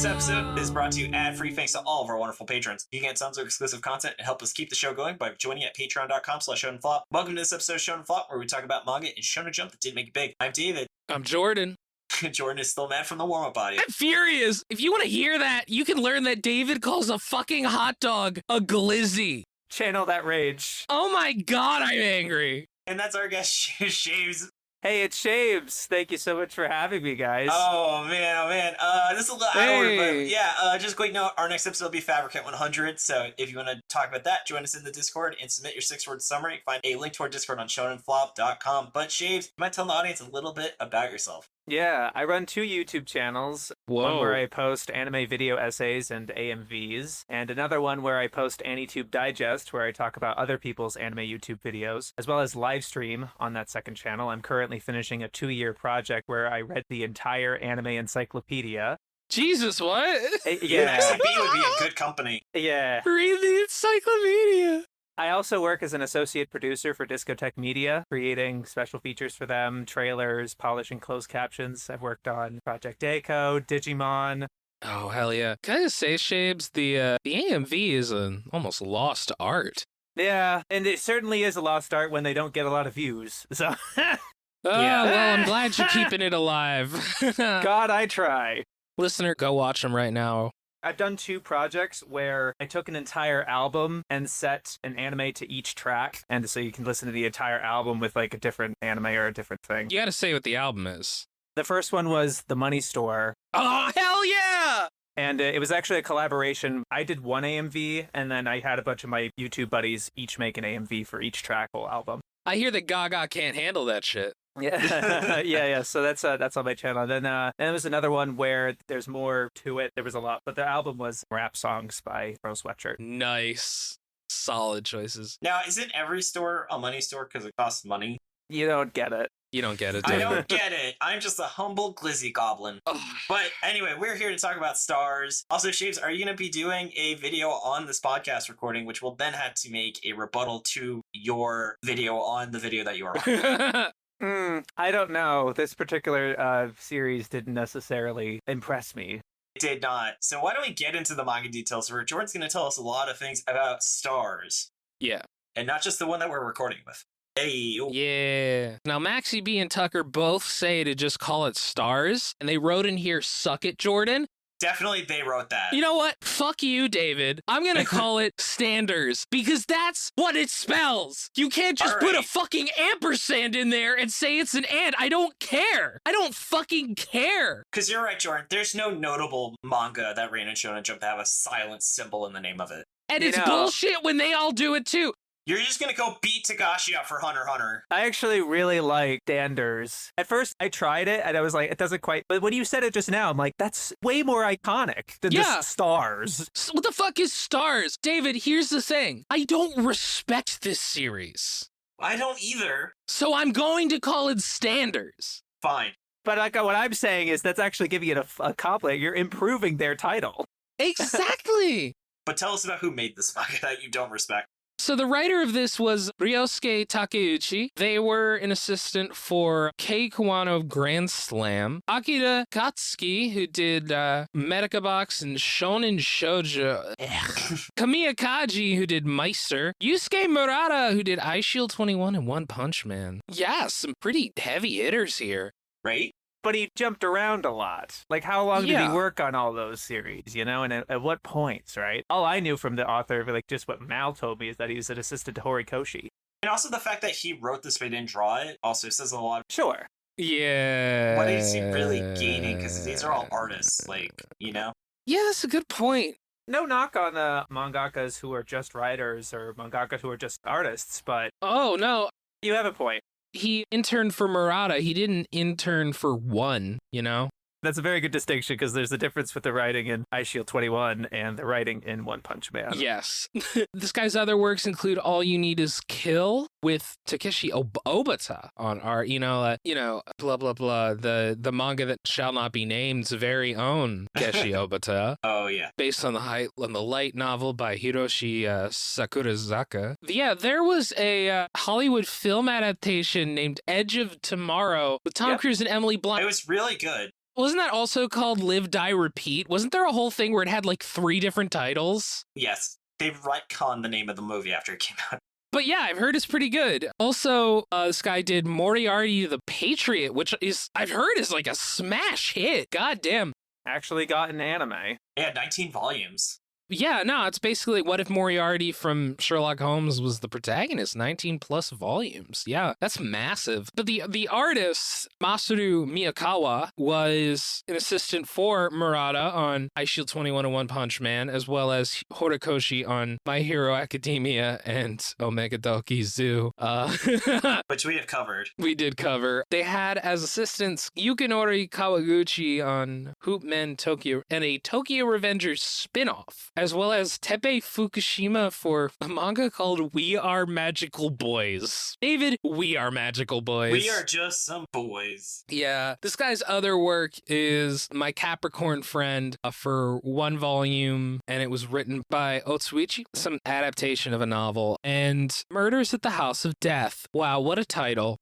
This episode is brought to you ad-free thanks to all of our wonderful patrons. You can get tons of exclusive content and help us keep the show going by joining at patreon.com/ShonenFlop. Welcome to this episode of Shonen Flop, where we talk about manga and Shonen Jump that didn't make it big. I'm David. I'm Jordan. Jordan is still mad from the warm-up audio. I'm furious. If you want to hear that, you can learn that David calls a fucking hot dog a glizzy. Channel that rage. Oh my god, I'm angry. And that's our guest, Shaybs. Hey, it's Shaybs. Thank you so much for having me, guys. Oh man. This is a little out of order, but yeah, just a quick note, our next episode will be Fabricant 100, so if you want to talk about that, join us in the Discord and submit your 6-word summary. Find a link to our Discord on shonenflop.com. But Shaybs, you might tell the audience a little bit about yourself. Yeah, I run 2 YouTube channels. Whoa. One where I post anime video essays and AMVs, and another one where I post AniTube Digest, where I talk about other people's anime YouTube videos, as well as live stream on that second channel. I'm currently finishing a 2-year project where I read the entire anime encyclopedia. Jesus, what? Yeah. MaxyBee would be in good company. Yeah. Read the encyclopedia. I also work as an associate producer for Discotech Media, creating special features for them, trailers, polishing closed captions. I've worked on Project Deco, Digimon. Oh, hell yeah. Can I just say, Shaybs, the AMV is an almost lost art. Yeah, and it certainly is a lost art when they don't get a lot of views. So, Yeah. Well, I'm glad you're keeping it alive. God, I try. Listener, go watch them right now. I've done 2 projects where I took an entire album and set an anime to each track, and so you can listen to the entire album with like a different anime or a different thing. You gotta say what the album is. The first one was The Money Store, Oh, hell yeah! and it was actually a collaboration. I did one AMV, and then I had a bunch of my YouTube buddies each make an AMV for each track whole album. I hear that Gaga can't handle that shit. Yeah, yeah. So that's on my channel. Then there was another one where there's more to it. There was a lot, but the album was rap songs by Rose Sweatshirt. Nice. Solid choices. Now, isn't every store a money store because it costs money? You don't get it. You don't get it, I David. don't get it. I'm just a humble glizzy goblin. Oh. But anyway, we're here to talk about stars. Also, Shaybs, are you going to be doing a video on this podcast recording, which will then have to make a rebuttal to your video on the video that you are on? I don't know. This particular series didn't necessarily impress me. It did not. So why don't we get into the manga details where Jordan's going to tell us a lot of things about stars. Yeah. And not just the one that we're recording with. Hey. Oh. Yeah. Now, MaxyBee and Tucker both say to just call it stars, and they wrote in here, suck it, Jordan. Definitely they wrote that. You know what? Fuck you, David. I'm gonna call it standers, because that's what it spells. You can't just put a fucking ampersand in there and say it's an and. I don't care. I don't fucking care. Because you're right, Jordan. There's no notable manga that ran in Shonen Jump to have a silent symbol in the name of it. And it's bullshit when they all do it too. You're just going to go beat Tagashi up for Hunter x Hunter. I actually really like standers. At first, I tried it, and I was like, it doesn't quite... But when you said it just now, I'm like, that's way more iconic than just stars. What the fuck is stars? David, here's the thing. I don't respect this series. I don't either. So I'm going to call it standers. Fine. But like what I'm saying is that's actually giving it a compliment. You're improving their title. Exactly. But tell us about who made this manga that you don't respect. So the writer of this was Ryousuke Takeuchi. They were an assistant for Kei Kawano Grand Slam. Akira Katsuki, who did Medica Box and Shonen Shoujo. Kamiya Kaji, who did Meister. Yusuke Murata, who did Eyeshield 21 and One Punch Man. Yeah, some pretty heavy hitters here. Right? But he jumped around a lot. Like, how long did he work on all those series, you know? And at what points, right? All I knew from the author, like just what Mal told me, is that he was an assistant to Horikoshi. And also the fact that he wrote this but didn't draw it also says a lot. Sure. Yeah. What is he really gaining? Because these are all artists, like, you know? Yeah, that's a good point. No knock on the mangakas who are just writers or mangakas who are just artists, but... Oh, no. You have a point. He interned for Murata. He didn't intern for One, you know? That's a very good distinction because there's a difference with the writing in Eyeshield 21 and the writing in One Punch Man. Yes. This guy's other works include All You Need Is Kill with Takeshi Obata on our, blah, blah, blah, the manga that shall not be named's very own Takeshi Obata. Oh, yeah. Based on the light novel by Hiroshi Sakurazaka. Yeah, there was a Hollywood film adaptation named Edge of Tomorrow with Tom Cruise and Emily Blunt. It was really good. Wasn't that also called Live, Die, Repeat? Wasn't there a whole thing where it had like 3 different titles? Yes, they retconned the name of the movie after it came out. But yeah, I've heard it's pretty good. Also, this guy did Moriarty the Patriot, which I've heard is like a smash hit. God damn. Actually got an anime. Yeah, 19 volumes. Yeah, no, it's basically what if Moriarty from Sherlock Holmes was the protagonist, 19 plus volumes. Yeah, that's massive. But the artist, Masaru Miyokawa, was an assistant for Murata on iShield 21 and One Punch Man, as well as Horikoshi on My Hero Academia and Omega Doki Zoo. Which we have covered. We did cover. They had as assistants Yukinori Kawaguchi on Hoop Men Tokyo and a Tokyo Revengers spin-off, as well as Teppei Fukushima for a manga called We Are Magical Boys. David, we are magical boys. We are just some boys. Yeah. This guy's other work is My Capricorn Friend for 1 volume, and it was written by Otsuichi, some adaptation of a novel, and Murders at the House of Death. Wow, what a title.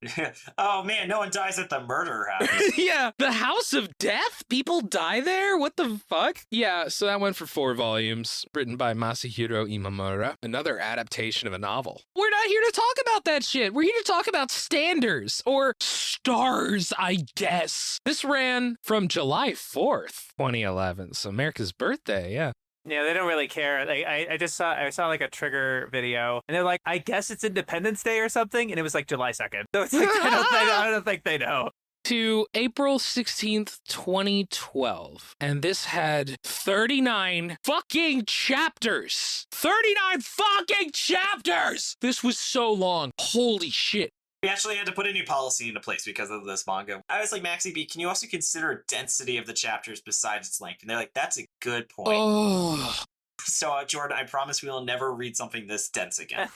Oh man, no one dies at the murder house. Yeah, the House of Death? People die there? What the fuck? Yeah, so that went for 4 volumes, written by Masahiro Imamura, another adaptation of a novel. We're not here to talk about that shit. We're here to talk about standards, or stars, I guess. This ran from July 4th, 2011, so America's birthday, yeah. Yeah, they don't really care. Like, I saw like a Trigger video, and they're like, I guess it's Independence Day or something, and it was like July 2nd. So it's like, I don't think they know. To April 16th, 2012. And this had 39 fucking chapters. 39 fucking chapters! This was so long. Holy shit. We actually had to put a new policy into place because of this manga. I was like, MaxyBee, can you also consider density of the chapters besides its length? And they're like, that's a good point. Oh. So, Jordan, I promise we will never read something this dense again.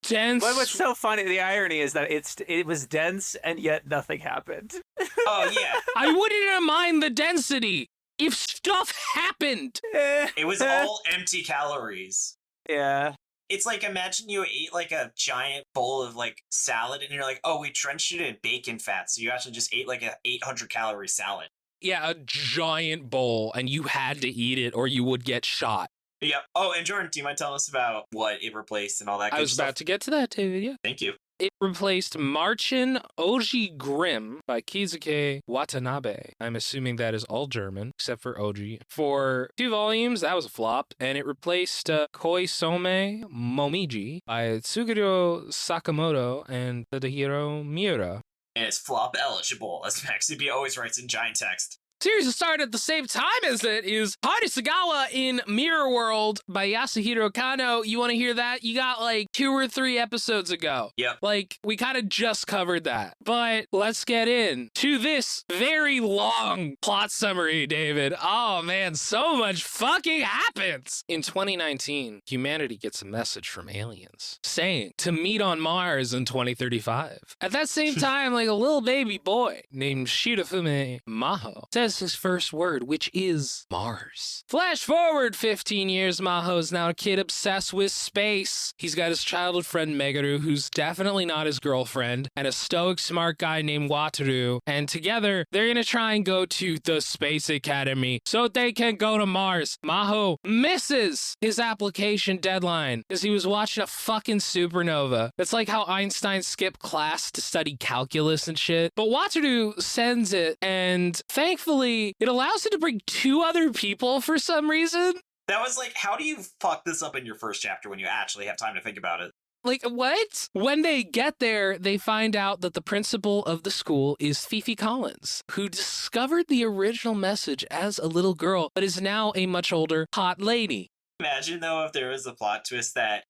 Dense. What's so funny, the irony is that it was dense and yet nothing happened. Oh, yeah. I wouldn't mind the density if stuff happened. It was all empty calories. Yeah. It's like, imagine you ate like a giant bowl of like salad and you're like, oh, we drenched it in bacon fat. So you actually just ate like a 800 calorie salad. Yeah, a giant bowl, and you had to eat it or you would get shot. Yep. Oh, and Jordan, do you mind telling us about what it replaced and all that good stuff? I was about to get to that, David, yeah. Thank you. It replaced Marchin Oji Grim by Kizuke Watanabe. I'm assuming that is all German, except for Oji. For 2 volumes, that was a flop. And it replaced Koi Some Momiji by Tsuguro Sakamoto and Tadahiro Miura. And it's flop eligible, as MaxyBee always writes in giant text. Series that started at the same time as it is Harisagawa in Mirror World by Yasuhiro Kano. You want to hear that? You got like 2 or 3 episodes ago. Yep. Like, we kind of just covered that. But let's get in to this very long plot summary, David. Oh man, so much fucking happens. In 2019, humanity gets a message from aliens saying to meet on Mars in 2035. At that same time, like a little baby boy named Shirafune Maho says his first word, which is Mars. Flash forward 15 years, Maho is now a kid obsessed with space. He's got his childhood friend Meguru, who's definitely not his girlfriend, and a stoic smart guy named Wataru, and together they're gonna try and go to the Space Academy so they can go to Mars. Maho misses his application deadline because he was watching a fucking supernova. It's like how Einstein skipped class to study calculus and shit. But Wataru sends it, and thankfully it allows it to bring 2 other people for some reason. That was like, how do you fuck this up in your first chapter when you actually have time to think about it? Like, what? When they get there, they find out that the principal of the school is Fifi Collins, who discovered the original message as a little girl, but is now a much older, hot lady. Imagine, though, if there was a plot twist that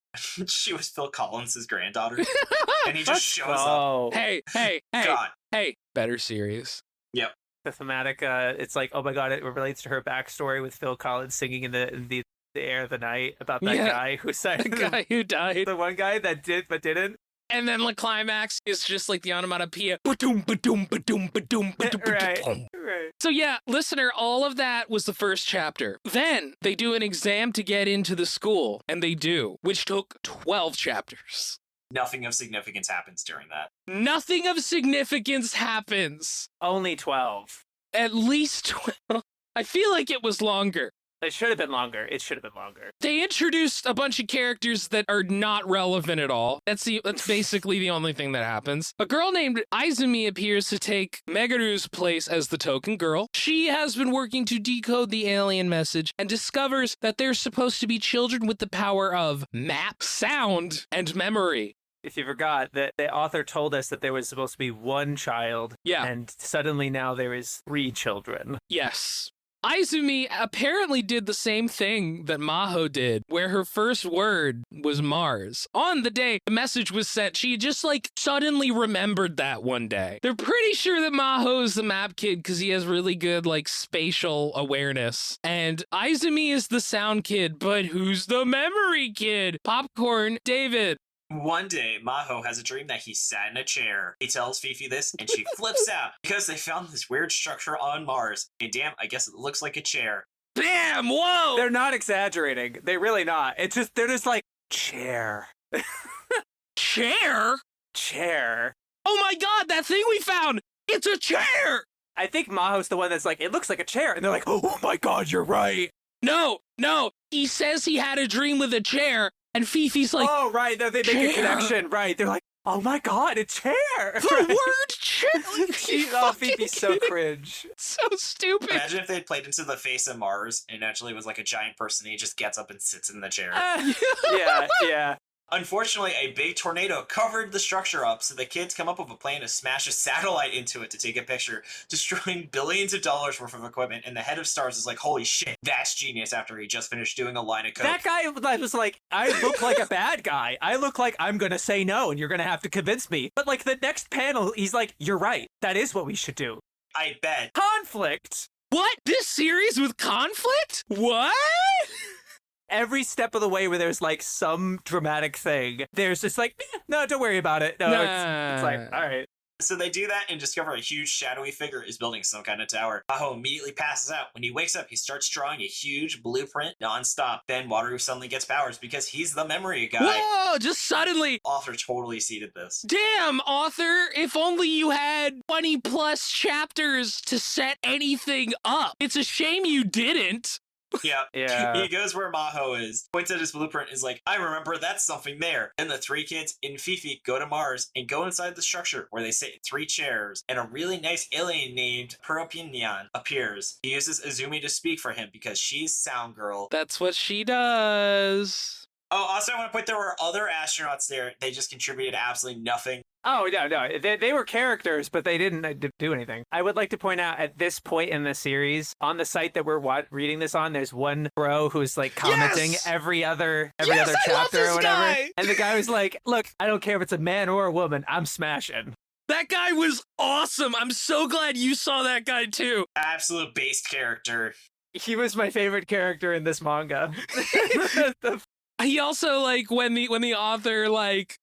she was Phil Collins' granddaughter, and he just shows up. Hey, God. hey, better series. Yep. The thematic, it's like, oh my god, it relates to her backstory with Phil Collins singing in the air of the night about that guy who sang. The guy who died. The one guy that did but didn't. And then the climax is just like the onomatopoeia. Ba-doom, ba-doom, ba-doom, ba-doom, ba-doom, Right. ba-doom. Right. So yeah, listener, all of that was the first chapter. Then they do an exam to get into the school, and they do, which took 12 chapters. Nothing of significance happens during that. Nothing of significance happens. Only 12. At least 12. I feel like it was longer. It should have been longer. It should have been longer. They introduced a bunch of characters that are not relevant at all. That's basically the only thing that happens. A girl named Izumi appears to take Megaru's place as the token girl. She has been working to decode the alien message and discovers that they're supposed to be children with the power of map, sound, and memory. If you forgot that the author told us that there was supposed to be one child, Yeah. and suddenly now there is 3 children. Yes. Izumi apparently did the same thing that Maho did, where her first word was Mars. On the day the message was sent, she just suddenly remembered that one day. They're pretty sure that Maho is the map kid because he has really good spatial awareness. And Izumi is the sound kid, but who's the memory kid? Popcorn, David. One day, Maho has a dream that he sat in a chair. He tells Fifi this, and she flips out because they found this weird structure on Mars. And damn, I guess it looks like a chair. Bam! Whoa! They're not exaggerating. They're really not. They're just like, chair. Chair? Chair. Oh my god, that thing we found! It's a chair! I think Maho's the one that's like, it looks like a chair. And they're like, oh my god, you're right. No. He says he had a dream with a chair, and Fifi's like, oh, right. They make chair. a connection. Right. They're like, oh my god, a chair. the word chair! Fifi's so cringe. So stupid. Imagine if they had played into the face of Mars and actually was like a giant person and he just gets up and sits in the chair. Yeah. Unfortunately, a big tornado covered the structure up, so the kids come up with a plan to smash a satellite into it to take a picture, destroying billions of dollars worth of equipment, and the head of ST&RS is like, holy shit, that's genius, after he just finished doing a line of code. That guy was like, I look like a bad guy. I look like I'm going to say no, and you're going to have to convince me. But the next panel, he's like, you're right. That is what we should do. I bet. Conflict. What? This series with conflict? What? Every step of the way where there's some dramatic thing, there's just no, don't worry about it. No, it's like, all right. So they do that and discover a huge shadowy figure is building some kind of tower. Maho immediately passes out. When he wakes up, he starts drawing a huge blueprint nonstop. Then Wataru suddenly gets powers because he's the memory guy. Whoa, just suddenly. Author totally seeded this. Damn, author, if only you had 20 plus chapters to set anything up. It's a shame you didn't. Yeah. He goes where Maho is, points at his blueprint, is like, I remember that's something there. And the 3 kids in Fifi go to Mars and go inside the structure where they sit in 3 chairs, and a really nice alien named Puropinyan appears. He uses Izumi to speak for him because she's Sound Girl. That's what she does. Oh, also I want to point there were other astronauts there. They just contributed absolutely nothing. Oh, no. They were characters, but they didn't do anything. I would like to point out at this point in the series, on the site that we're reading this on, there's one bro who's commenting every other chapter or whatever. Guy. And the guy was like, look, I don't care if it's a man or a woman, I'm smashing. That guy was awesome. I'm so glad you saw that guy too. Absolute based character. He was my favorite character in this manga. He also, when the author,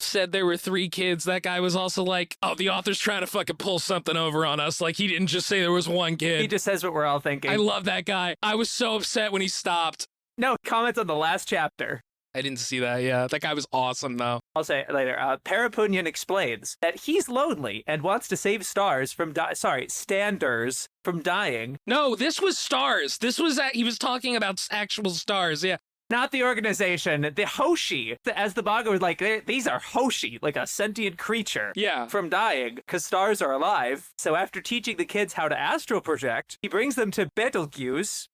said there were 3 kids, that guy was also like, oh, the author's trying to fucking pull something over on us. He didn't just say there was 1 kid. He just says what we're all thinking. I love that guy. I was so upset when he stopped. No, comments on the last chapter. I didn't see that, yeah. That guy was awesome, though. I'll say it later. Parapunyan explains that he's lonely and wants to save stars from standers from dying. No, this was stars. This was, he was talking about actual stars, yeah. Not the organization, the Hoshi. As the manga was these are Hoshi, a sentient creature. Yeah. From dying, because stars are alive. So after teaching the kids how to astral project, he brings them to Betelgeuse.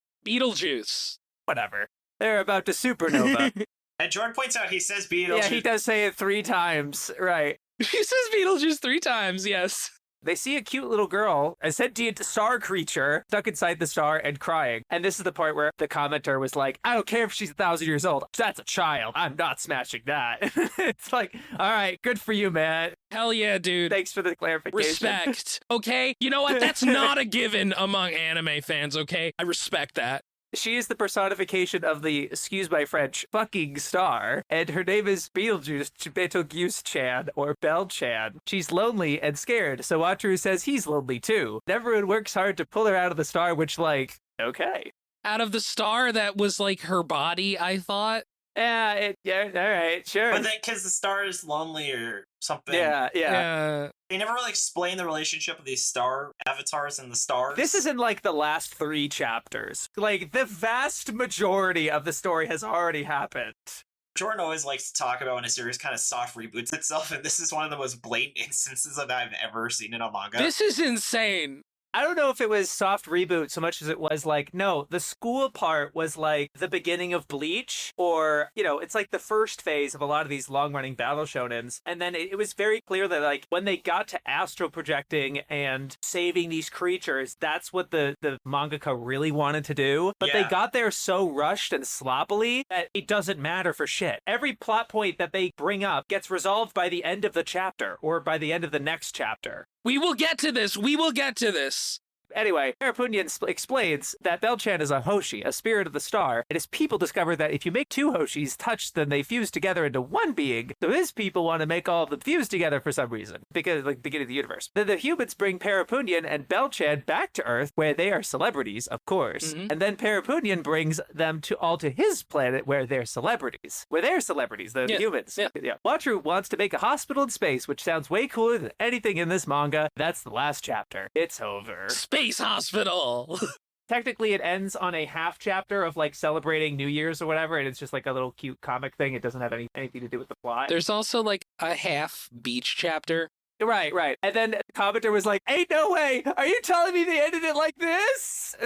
Whatever. They're about to supernova. And Jordan points out he says Beetlejuice. Yeah, he does say it 3 times. Right. He says Beetlejuice 3 times, yes. They see a cute little girl, a sentient star creature, stuck inside the star and crying. And this is the part where the commenter was like, I don't care if she's 1,000 years old. That's a child. I'm not smashing that. It's all right, good for you, man. Hell yeah, dude. Thanks for the clarification. Respect, okay? You know what? That's not a given among anime fans, okay? I respect that. She is the personification of the, excuse my French, fucking star, and her name is Betelgeuse-chan, or Bell-chan. She's lonely and scared, so Wataru says he's lonely too. Everyone works hard to pull her out of the star, which, okay. Out of the star that was, her body, I thought? Yeah, all right, sure. But then, because the star is lonely or something. Yeah. They never really explain the relationship of these star avatars and the stars. This is in like the last 3 chapters. Like the vast majority of the story has already happened. Jordan always likes to talk about when a series kind of soft reboots itself, and this is one of the most blatant instances of that I've ever seen in a manga. This is insane. I don't know if it was soft reboot so much as it was like, no, the school part was like the beginning of Bleach, or, you know, it's like the first phase of a lot of these long-running battle shonens. And then it was very clear that like when they got to astral projecting and saving these creatures, that's what the mangaka really wanted to do. But they got there so rushed and sloppily that it doesn't matter for shit. Every plot point that they bring up gets resolved by the end of the chapter or by the end of the next chapter. We will get to this. We will get to this. Anyway, Shirafune explains that Bell-chan is a Hoshi, a spirit of the star, and his people discover that if you make 2 Hoshis touch, then they fuse together into one being. So his people want to make all of them fuse together for some reason, because like the beginning of the universe. Then the humans bring Shirafune and Bell-chan back to Earth, where they are celebrities, of course. And then Shirafune brings them to his planet, where they're celebrities. The humans. Watru wants to make a hospital in space, which sounds way cooler than anything in this manga. That's the last chapter. It's over. Space hospital. Technically, it ends on a half chapter of like celebrating New Year's or whatever, and it's just like a little cute comic thing. It doesn't have anything to do with the plot. There's also like a half beach chapter. Right. And then the commenter was like, "Ain't no way! Are you telling me they ended it like this?"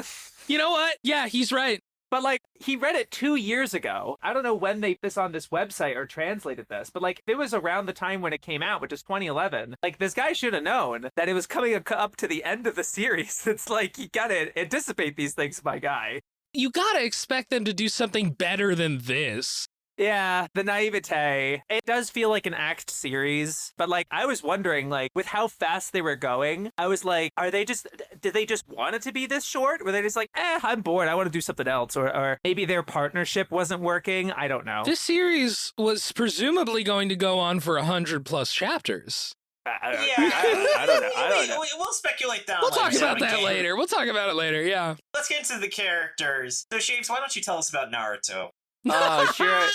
You know what? Yeah, he's right. But, like, he read it 2 years ago. I don't know when they put this on this website or translated this, but, like, it was around the time when it came out, which is 2011. Like, this guy should have known that it was coming up to the end of the series. It's like, you gotta anticipate these things, my guy. You gotta expect them to do something better than this. Yeah, the naivete. It does feel like an act series, but like I was wondering, like with how fast they were going, I was like, did they just want it to be this short? Were they just like, I'm bored, I want to do something else? Or maybe their partnership wasn't working? I don't know. This series was presumably going to go on for 100+ chapters. I don't know. We'll speculate that. We'll talk about that later. Wewe'll talk about it later, yeah. Let's get into the characters. So, Shaybs, why don't you tell us about Naruto? Oh, sure.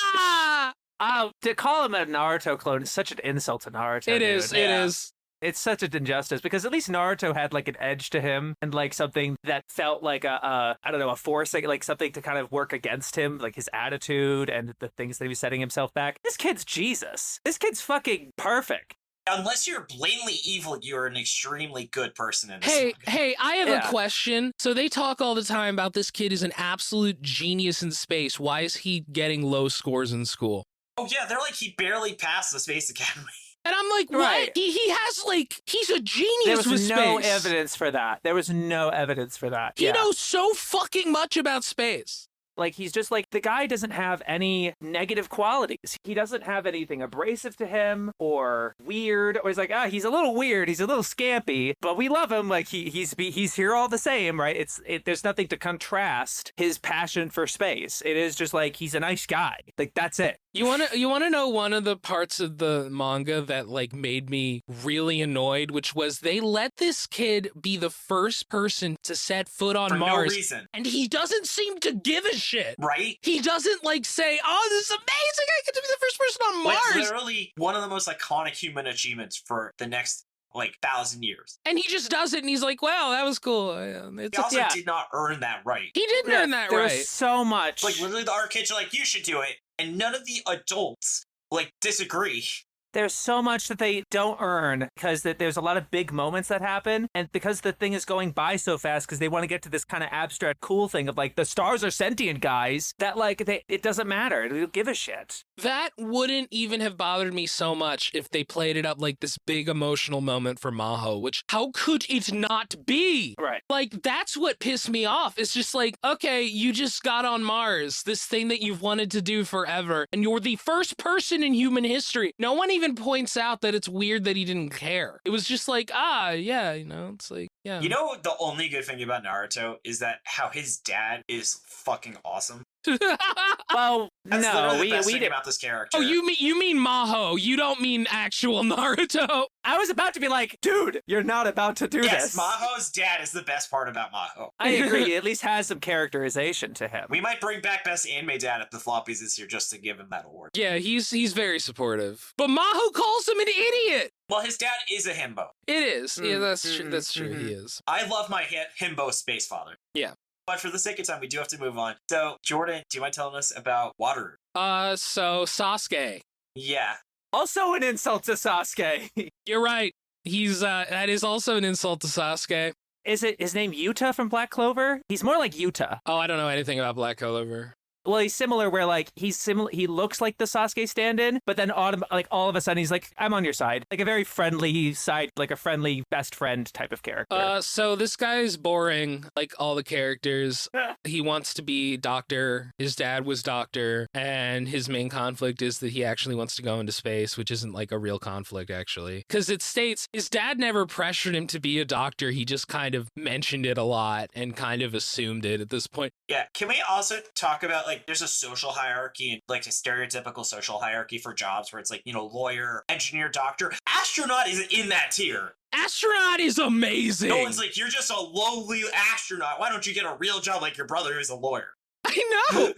To call him a Naruto clone is such an insult to Naruto. It is. It's such an injustice because at least Naruto had like an edge to him and like something that felt like a force, like something to kind of work against him, like his attitude and the things that he was setting himself back. This kid's Jesus. This kid's fucking perfect. Unless you're blatantly evil, you're an extremely good person in this. Hey, I have a question. So they talk all the time about this kid is an absolute genius in space. Why is he getting low scores in school? Oh yeah, they're like he barely passed the Space Academy. And I'm like, what? Right. He has like, he's a genius with space. There was no evidence for that. He knows so fucking much about space. Like, he's just like, the guy doesn't have any negative qualities. He doesn't have anything abrasive to him or weird. Or he's like, he's a little weird. He's a little scampy, but we love him. Like, he's here all the same, right? There's nothing to contrast his passion for space. It is just like, he's a nice guy. Like, that's it. You wanna know one of the parts of the manga that like made me really annoyed, which was they let this kid be the first person to set foot on Mars, no reason. And he doesn't seem to give a shit. Right? He doesn't like say, "Oh, this is amazing! I get to be the first person on Mars." It's literally one of the most iconic human achievements for the next 1,000 years. And he just does it, and he's like, "Wow, that was cool." He also did not earn that right. He didn't earn that right. There's so much. Like literally, the art kids are like, "You should do it," and none of the adults disagree. There's so much that they don't earn because there's a lot of big moments that happen. And because the thing is going by so fast because they want to get to this kind of abstract cool thing of like the stars are sentient, guys, that it doesn't matter. They don't give a shit. That wouldn't even have bothered me so much if they played it up like this big emotional moment for Maho, which how could it not be? Right. Like, that's what pissed me off. It's just like, okay, you just got on Mars, this thing that you've wanted to do forever, and you're the first person in human history. No one even points out that it's weird that he didn't care. It was just like, it's like, yeah. You know, the only good thing about Naruto is that how his dad is fucking awesome. Well, That's no, literally the best we thing did. about this character. Oh, you mean Maho. You don't mean actual Naruto. I was about to be like, dude, you're not about to do Yes, this. Maho's dad is the best part about Maho. I agree. He at least has some characterization to him. We might bring back Best Anime Dad at the Floppies this year just to give him that award. Yeah, he's very supportive. But Maho calls him an idiot. Well, his dad is a himbo. It is. Yeah, that's true. That's true. He is. I love my himbo space father. Yeah. But for the sake of time, we do have to move on. So, Jordan, do you mind telling us about Wataru? So Sasuke. Yeah. Also an insult to Sasuke. You're right. He's that is also an insult to Sasuke. Is it his name Yuta from Black Clover? He's more like Yuta. Oh, I don't know anything about Black Clover. Well, he's similar where like he's similar. He looks like the Sasuke stand-in, but then like all of a sudden he's like, I'm on your side. Like a very friendly side, like a friendly best friend type of character. So this guy's boring, like all the characters. He wants to be doctor. His dad was doctor, and his main conflict is that he actually wants to go into space, which isn't like a real conflict actually, because it states his dad never pressured him to be a doctor. He just kind of mentioned it a lot and kind of assumed it at this point. Yeah. Can we also talk about like there's a social hierarchy and like a stereotypical social hierarchy for jobs where it's like, lawyer, engineer, doctor. Astronaut isn't in that tier. Astronaut is amazing. No one's like, you're just a lowly astronaut. Why don't you get a real job like your brother who's a lawyer? I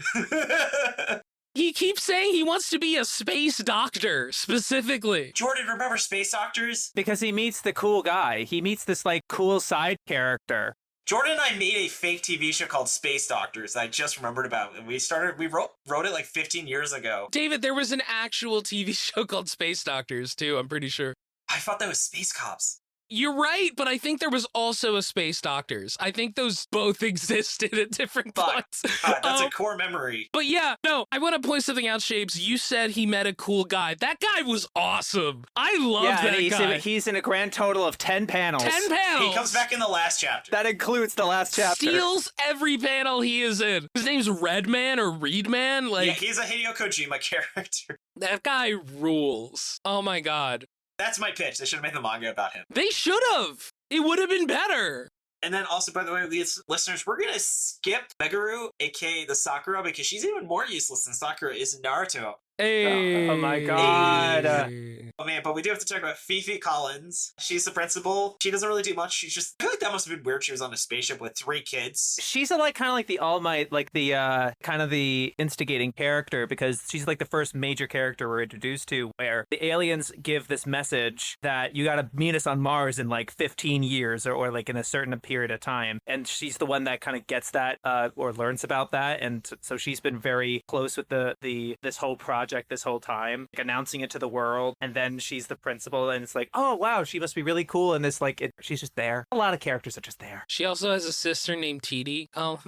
know. He keeps saying he wants to be a space doctor, specifically. Jordan, remember Space Doctors? Because he meets the cool guy. He meets this like cool side character. Jordan and I made a fake TV show called Space Doctors that I just remembered about. And we wrote it like 15 years ago. David, there was an actual TV show called Space Doctors, too, I'm pretty sure. I thought that was Space Cops. You're right, but I think there was also a Space Doctors. I think those both existed at different points. That's a core memory. But yeah, no, I want to point something out, Shapes. You said he met a cool guy. That guy was awesome. I loved that guy. He's in a grand total of 10 panels. 10 panels. He comes back in the last chapter. That includes the last chapter. Steals every panel he is in. His name's Redman or Reedman. Yeah, he's a Hideo Kojima character. That guy rules. Oh my god. That's my pitch. They should have made the manga about him. They should have. It would have been better. And then also, by the way, listeners, we're going to skip Meguru, aka the Sakura, because she's even more useless than Sakura is in Naruto. Hey. Oh my god. Oh man, but we do have to talk about Fifi Collins. She's the principal. She doesn't really do much. She's just, I feel like that must have been weird. She was on a spaceship with 3 kids. She's a, like kind of like the All Might, like the kind of the instigating character, because she's like the first major character we're introduced to where the aliens give this message that you got to meet us on Mars in like 15 years or like in a certain period of time. And she's the one that kind of gets that or learns about that. And so she's been very close with this whole project this whole time, like announcing it to the world. And then she's the principal, and it's like, oh wow, she must be really cool. And this like she's just there. A lot of characters are just there. She also has a sister named TD. Oh,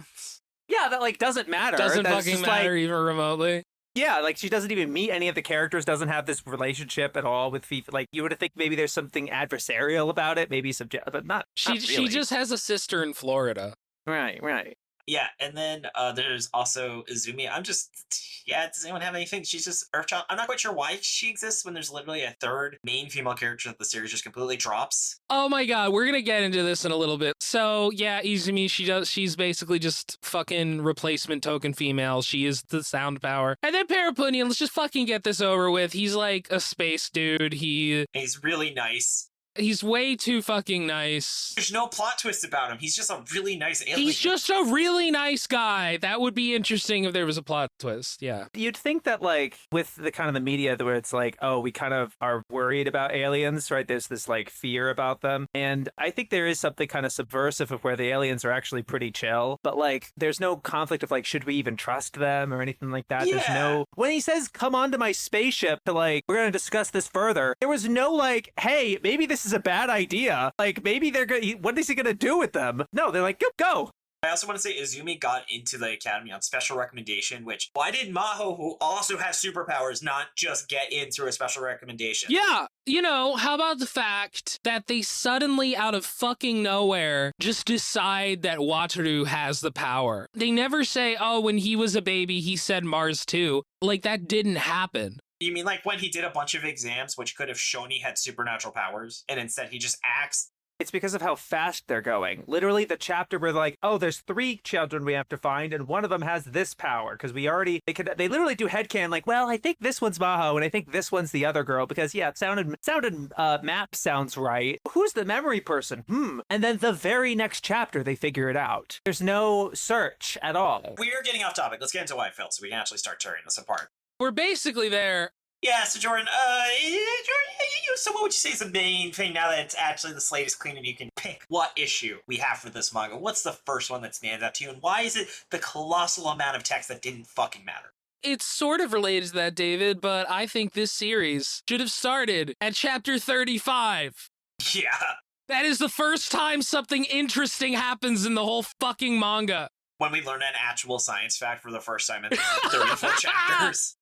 yeah, that like doesn't matter. Doesn't That's fucking just, matter like, even remotely. Yeah, like she doesn't even meet any of the characters, doesn't have this relationship at all with FIFA. Like you would think maybe there's something adversarial about it, maybe but not. She really. just has a sister in Florida. Right. Yeah, and then there's also Izumi. Does anyone have anything? She's just Earthchild. I'm not quite sure why she exists when there's literally a third main female character that the series just completely drops. Oh my god, we're gonna get into this in a little bit. So yeah, Izumi, she's basically just fucking replacement token female. She is the sound power. And then Parapunian, let's just fucking get this over with. He's like a space dude. He's really nice. He's way too fucking nice. There's no plot twist about him. He's just a really nice alien. He's just a really nice guy. That would be interesting if there was a plot twist. Yeah. You'd think that like with the kind of the media where it's like, oh, we kind of are worried about aliens, right? There's this like fear about them. And I think there is something kind of subversive of where the aliens are actually pretty chill. But like there's no conflict of like, should we even trust them or anything like that? Yeah. There's no, when he says, come onto my spaceship to like, we're going to discuss this further. There was no like, hey, maybe this is a bad idea. Like maybe they're going to, what is he going to do with them? No, they're like, go. I also want to say Izumi got into the academy on special recommendation, which why did Maho, who also has superpowers, not just get in through a special recommendation? Yeah, how about the fact that they suddenly out of fucking nowhere just decide that Wataru has the power? They never say, oh, when he was a baby, he said Mars too. Like that didn't happen. You mean like when he did a bunch of exams which could have shown he had supernatural powers, and instead he just acts It's because of how fast they're going. Literally, the chapter where they're like, oh, there's 3 children we have to find, and one of them has this power. Because they literally do headcanon, like, well, I think this one's Maho, and I think this one's the other girl, because, yeah, it sounded map sounds right. Who's the memory person? And then the very next chapter, they figure it out. There's no search at all. We're getting off topic. Let's get into why it failed so we can actually start tearing this apart. We're basically there. Yeah, so Jordan, so what would you say is the main thing now that it's actually the slate is clean and you can pick what issue we have for this manga? What's the first one that stands out to you, and why is it the colossal amount of text that didn't fucking matter? It's sort of related to that, David, but I think this series should have started at chapter 35. Yeah. That is the first time something interesting happens in the whole fucking manga. When we learn an actual science fact for the first time in 34 chapters.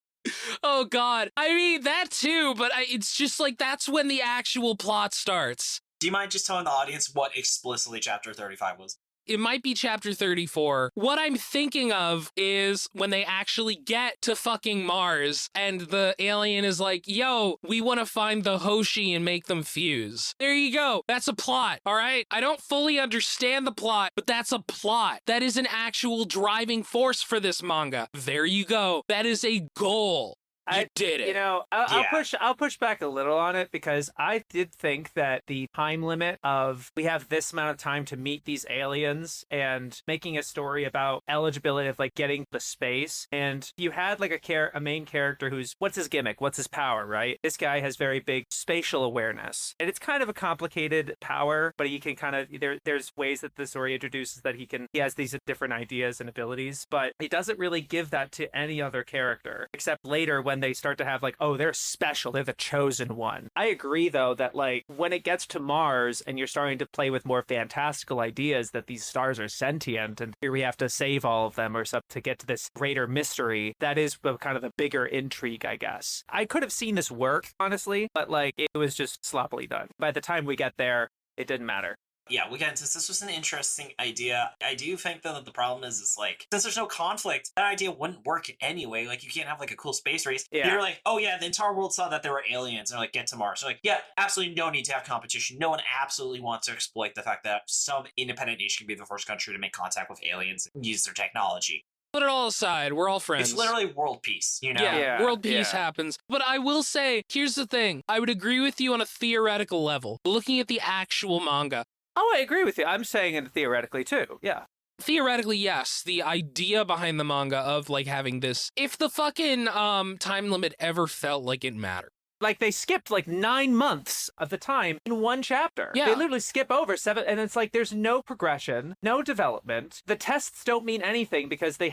Oh, God. I mean, that too, but it's just like that's when the actual plot starts. Do you mind just telling the audience what explicitly chapter 35 was? It might be chapter 34. What I'm thinking of is when they actually get to fucking Mars and the alien is like, yo, we want to find the Hoshi and make them fuse. There you go. That's a plot, all right? I don't fully understand the plot, but that's a plot. That is an actual driving force for this manga. There you go. That is a goal. I did it. You know, I'll push back a little on it because I did think that the time limit of we have this amount of time to meet these aliens and making a story about eligibility of like getting the space, and you had like a main character who's what's his gimmick, what's his power, right? This guy has very big spatial awareness, and it's kind of a complicated power, but he can kind of there's ways that the story introduces that he has these different ideas and abilities, but he doesn't really give that to any other character except later when they start to have like, oh, they're special, they're the chosen one. I agree though that like when it gets to Mars and you're starting to play with more fantastical ideas that these stars are sentient and here we have to save all of them or something to get to this greater mystery, that is kind of the bigger intrigue, I guess. I could have seen this work, honestly, but like it was just sloppily done. By the time we get there, it didn't matter. Yeah, we got into this was an interesting idea. I do think though that the problem is like since there's no conflict, that idea wouldn't work anyway. Like you can't have like a cool space race. Yeah. You're like, oh yeah, the entire world saw that there were aliens and they're like, get to Mars. So like, yeah, absolutely no need to have competition. No one absolutely wants to exploit the fact that some independent nation can be the first country to make contact with aliens and use their technology. Put it all aside. We're all friends. It's literally world peace, you know? Yeah, world peace happens. But I will say, here's the thing. I would agree with you on a theoretical level. Looking at the actual manga, oh, I agree with you. I'm saying it theoretically too. Yeah. theoretically, yes. The idea behind the manga of like having this, if the fucking time limit ever felt like it mattered. Like they skipped like 9 months of the time in one chapter. Yeah. They literally skip over 7, and it's like there's no progression, no development. The tests don't mean anything because they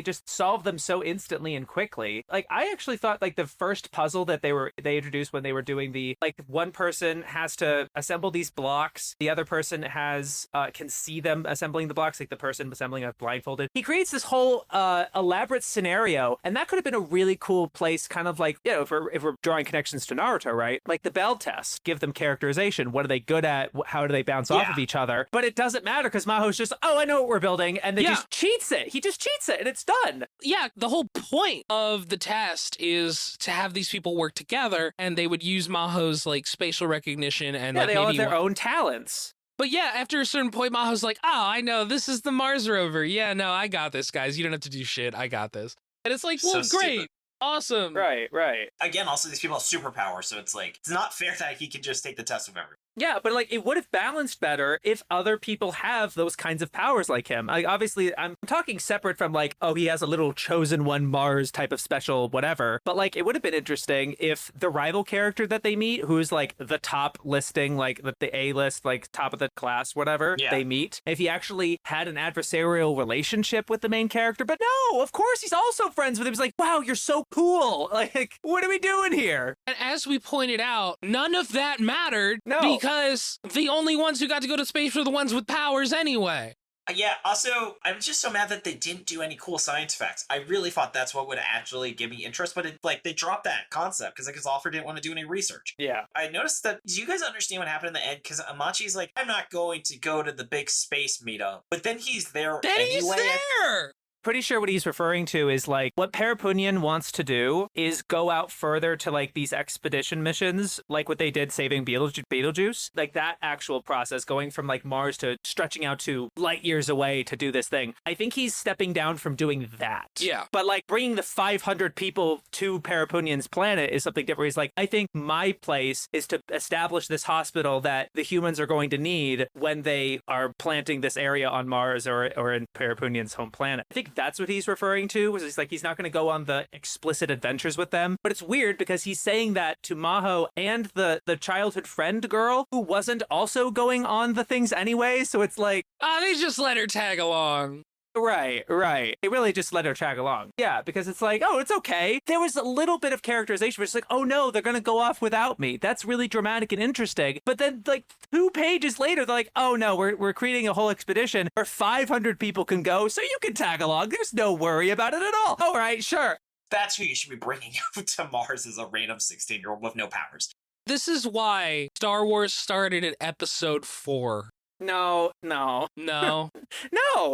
just solve them so instantly and quickly. Like I actually thought like the first puzzle that they introduced when they were doing the like one person has to assemble these blocks, the other person can see them assembling the blocks, like the person assembling a blindfolded. He creates this whole elaborate scenario, and that could have been a really cool place, kind of like, you know, if we're drawing connections to Naruto, right? Like the Bell test, give them characterization. What are they good at? How do they bounce off of each other? But it doesn't matter because Maho's just, oh, I know what we're building. And they just cheats it. He just cheats it and it's done. Yeah, the whole point of the test is to have these people work together, and they would use Maho's like spatial recognition and like they all have their own talents. But yeah, after a certain point, Maho's like, oh, I know, this is the Mars rover. Yeah, no, I got this, guys. You don't have to do shit. I got this. And it's like, well, So great. stupid. Awesome. Right. Again, also these people have superpowers, so it's like, it's not fair that he can just take the test of everyone. Yeah, but like it would have balanced better if other people have those kinds of powers like him. Like obviously, I'm talking separate from like, oh, he has a little chosen one Mars type of special whatever. But like, it would have been interesting if the rival character that they meet, who's like the top listing, like the A list, like top of the class, whatever they meet, if he actually had an adversarial relationship with the main character. But no, of course he's also friends with him. He's like, wow, you're so cool. Like, what are we doing here? And as we pointed out, none of that mattered. No. Because the only ones who got to go to space were the ones with powers anyway. Yeah, also, I'm just so mad that they didn't do any cool science facts. I really thought that's what would actually give me interest, but they dropped that concept because I guess Alfred didn't want to do any research. Yeah. I noticed that, do you guys understand what happened in the end? Because Amachi's like, I'm not going to go to the big space meetup, but then he's there anyway. He's there! Pretty sure what he's referring to is like what Parapunian wants to do is go out further to like these expedition missions, like what they did saving Beetlejuice, like that actual process going from like Mars to stretching out to light years away to do this thing. I think he's stepping down from doing that. Yeah. But like bringing the 500 people to Parapunian's planet is something different. He's like, I think my place is to establish this hospital that the humans are going to need when they are planting this area on Mars or in Parapunian's home planet. I think that's what he's referring to, was he's like, he's not going to go on the explicit adventures with them. But it's weird because he's saying that to Maho and the childhood friend girl who wasn't also going on the things anyway. So it's like, They just let her tag along. Right. They really just let her tag along. Yeah, because it's like, oh, it's okay. There was a little bit of characterization where it's like, oh no, they're going to go off without me. That's really dramatic and interesting. But then like 2 pages later, they're like, oh no, we're creating a whole expedition where 500 people can go, so you can tag along. There's no worry about it at all. All right, sure. That's who you should be bringing to Mars, as a random 16-year-old with no powers. This is why Star Wars started at episode 4. No. No. No,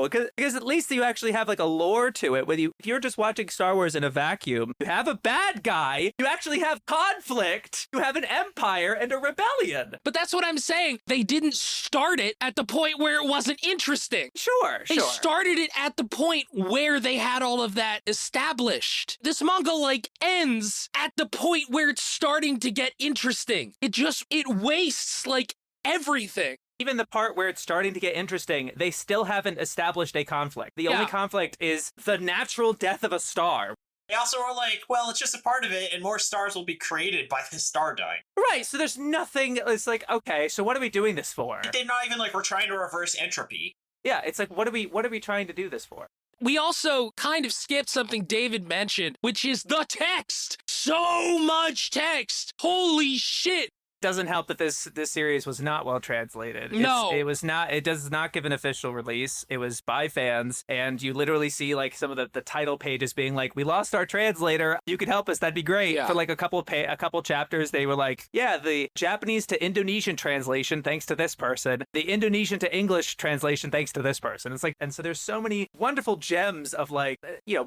because at least you actually have like a lore to it. If you're just watching Star Wars in a vacuum, you have a bad guy, you actually have conflict, you have an empire and a rebellion. But that's what I'm saying. They didn't start it at the point where it wasn't interesting. Sure. They started it at the point where they had all of that established. This manga like ends at the point where it's starting to get interesting. It wastes like everything. Even the part where it's starting to get interesting, they still haven't established a conflict. The only conflict is the natural death of a star. They also are like, well, it's just a part of it, and more stars will be created by this star dying. Right, so there's nothing, it's like, okay, so what are we doing this for? They're not even like, we're trying to reverse entropy. Yeah, it's like, what are we trying to do this for? We also kind of skipped something David mentioned, which is the text. So much text. Holy shit. Doesn't help that this series was not well translated. No. It does not give an official release. It was by fans, and you literally see like some of the title pages being like, we lost our translator, you could help us, that'd be great. Yeah. For like a couple chapters, they were like, yeah, the Japanese to Indonesian translation thanks to this person, the Indonesian to English translation thanks to this person. It's like, and so there's so many wonderful gems of like,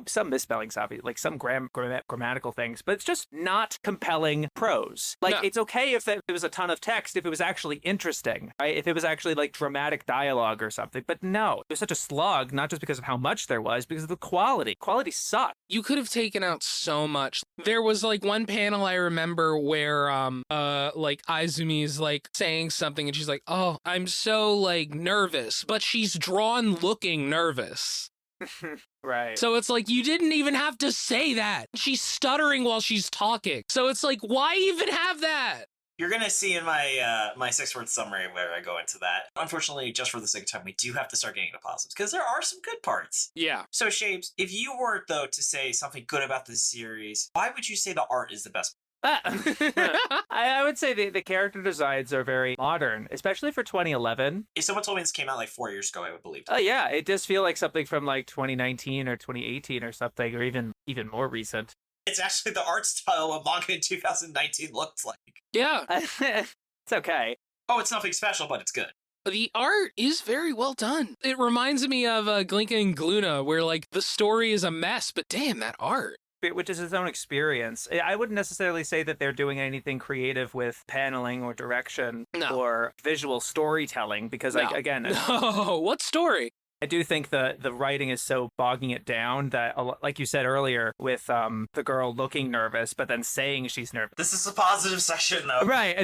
some misspellings, obviously, like some grammatical things, but it's just not compelling prose. Like, No. It's okay if there was a ton of text, if it was actually interesting, right? If it was actually like dramatic dialogue or something. But no, it was such a slog, not just because of how much there was, because of the quality. Quality sucked. You could have taken out so much. There was like one panel I remember where like Izumi's like saying something and she's like, oh, I'm so like nervous, but she's drawn looking nervous. Right. So it's like, you didn't even have to say that. She's stuttering while she's talking. So it's like, why even have that? You're going to see in my my 6-word summary where I go into that. Unfortunately, just for the sake of time, we do have to start getting into positives, because there are some good parts. Yeah. So, Shaybs, if you were, though, to say something good about this series, why would you say the art is the best? I would say the character designs are very modern, especially for 2011. If someone told me this came out like 4 years ago, I would believe. Oh yeah, it does feel like something from like 2019 or 2018 or something, or even more recent. It's actually the art style of manga in 2019 looks like. Yeah. It's okay. Oh, it's nothing special, but it's good. The art is very well done. It reminds me of Glinka and Gluna, where like the story is a mess, but damn, that art. Which is its own experience. I wouldn't necessarily say that they're doing anything creative with paneling or direction or visual storytelling, because again, no, what story? I do think the writing is so bogging it down that, like you said earlier, with the girl looking nervous, but then saying she's nervous. This is a positive section, though. Right.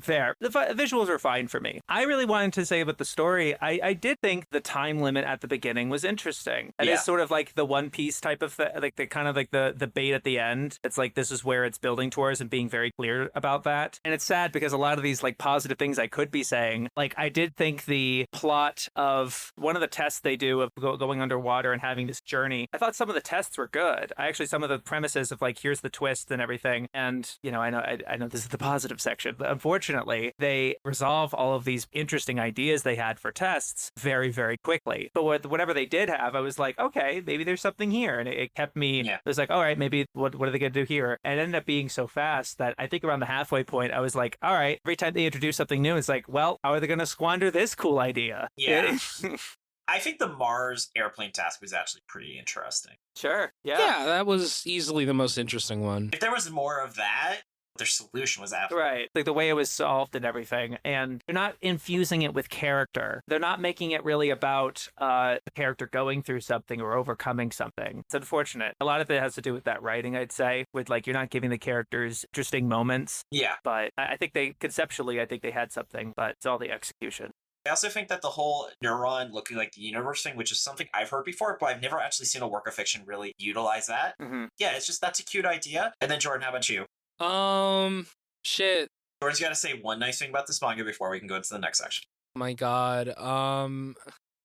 Fair. The visuals are fine for me. I really wanted to say about the story, I did think the time limit at the beginning was interesting. It is sort of like the One Piece type of like the kind of like the bait at the end. It's like, this is where it's building towards, and being very clear about that. And it's sad because a lot of these like positive things I could be saying, like I did think the plot of one of the tests they do of going underwater and having this journey, I thought some of the tests were good. Some of the premises of like, here's the twist and everything. And, I know this is the positive section, but unfortunately, they resolve all of these interesting ideas they had for tests very, very quickly. But whatever they did have, I was like, okay, maybe there's something here. And it kept me, it was like, all right, maybe what are they going to do here? And it ended up being so fast that I think around the halfway point, I was like, all right, every time they introduce something new, it's like, well, how are they going to squander this cool idea? Yeah. I think the Mars airplane task was actually pretty interesting. Sure. Yeah. Yeah, that was easily the most interesting one. If there was more of that, their solution was absolutely Right. Like the way it was solved and everything. And they're not infusing it with character. They're not making it really about a character going through something or overcoming something. It's unfortunate. A lot of it has to do with that writing, I'd say, with like you're not giving the characters interesting moments. Yeah. But I think they conceptually, I think they had something, but it's all the execution. I also think that the whole neuron looking like the universe thing, which is something I've heard before, but I've never actually seen a work of fiction really utilize that. Mm-hmm. Yeah, it's just, that's a cute idea. And then Jordan, how about you? Shit. Jordan's got to say one nice thing about this manga before we can go into the next section. My God.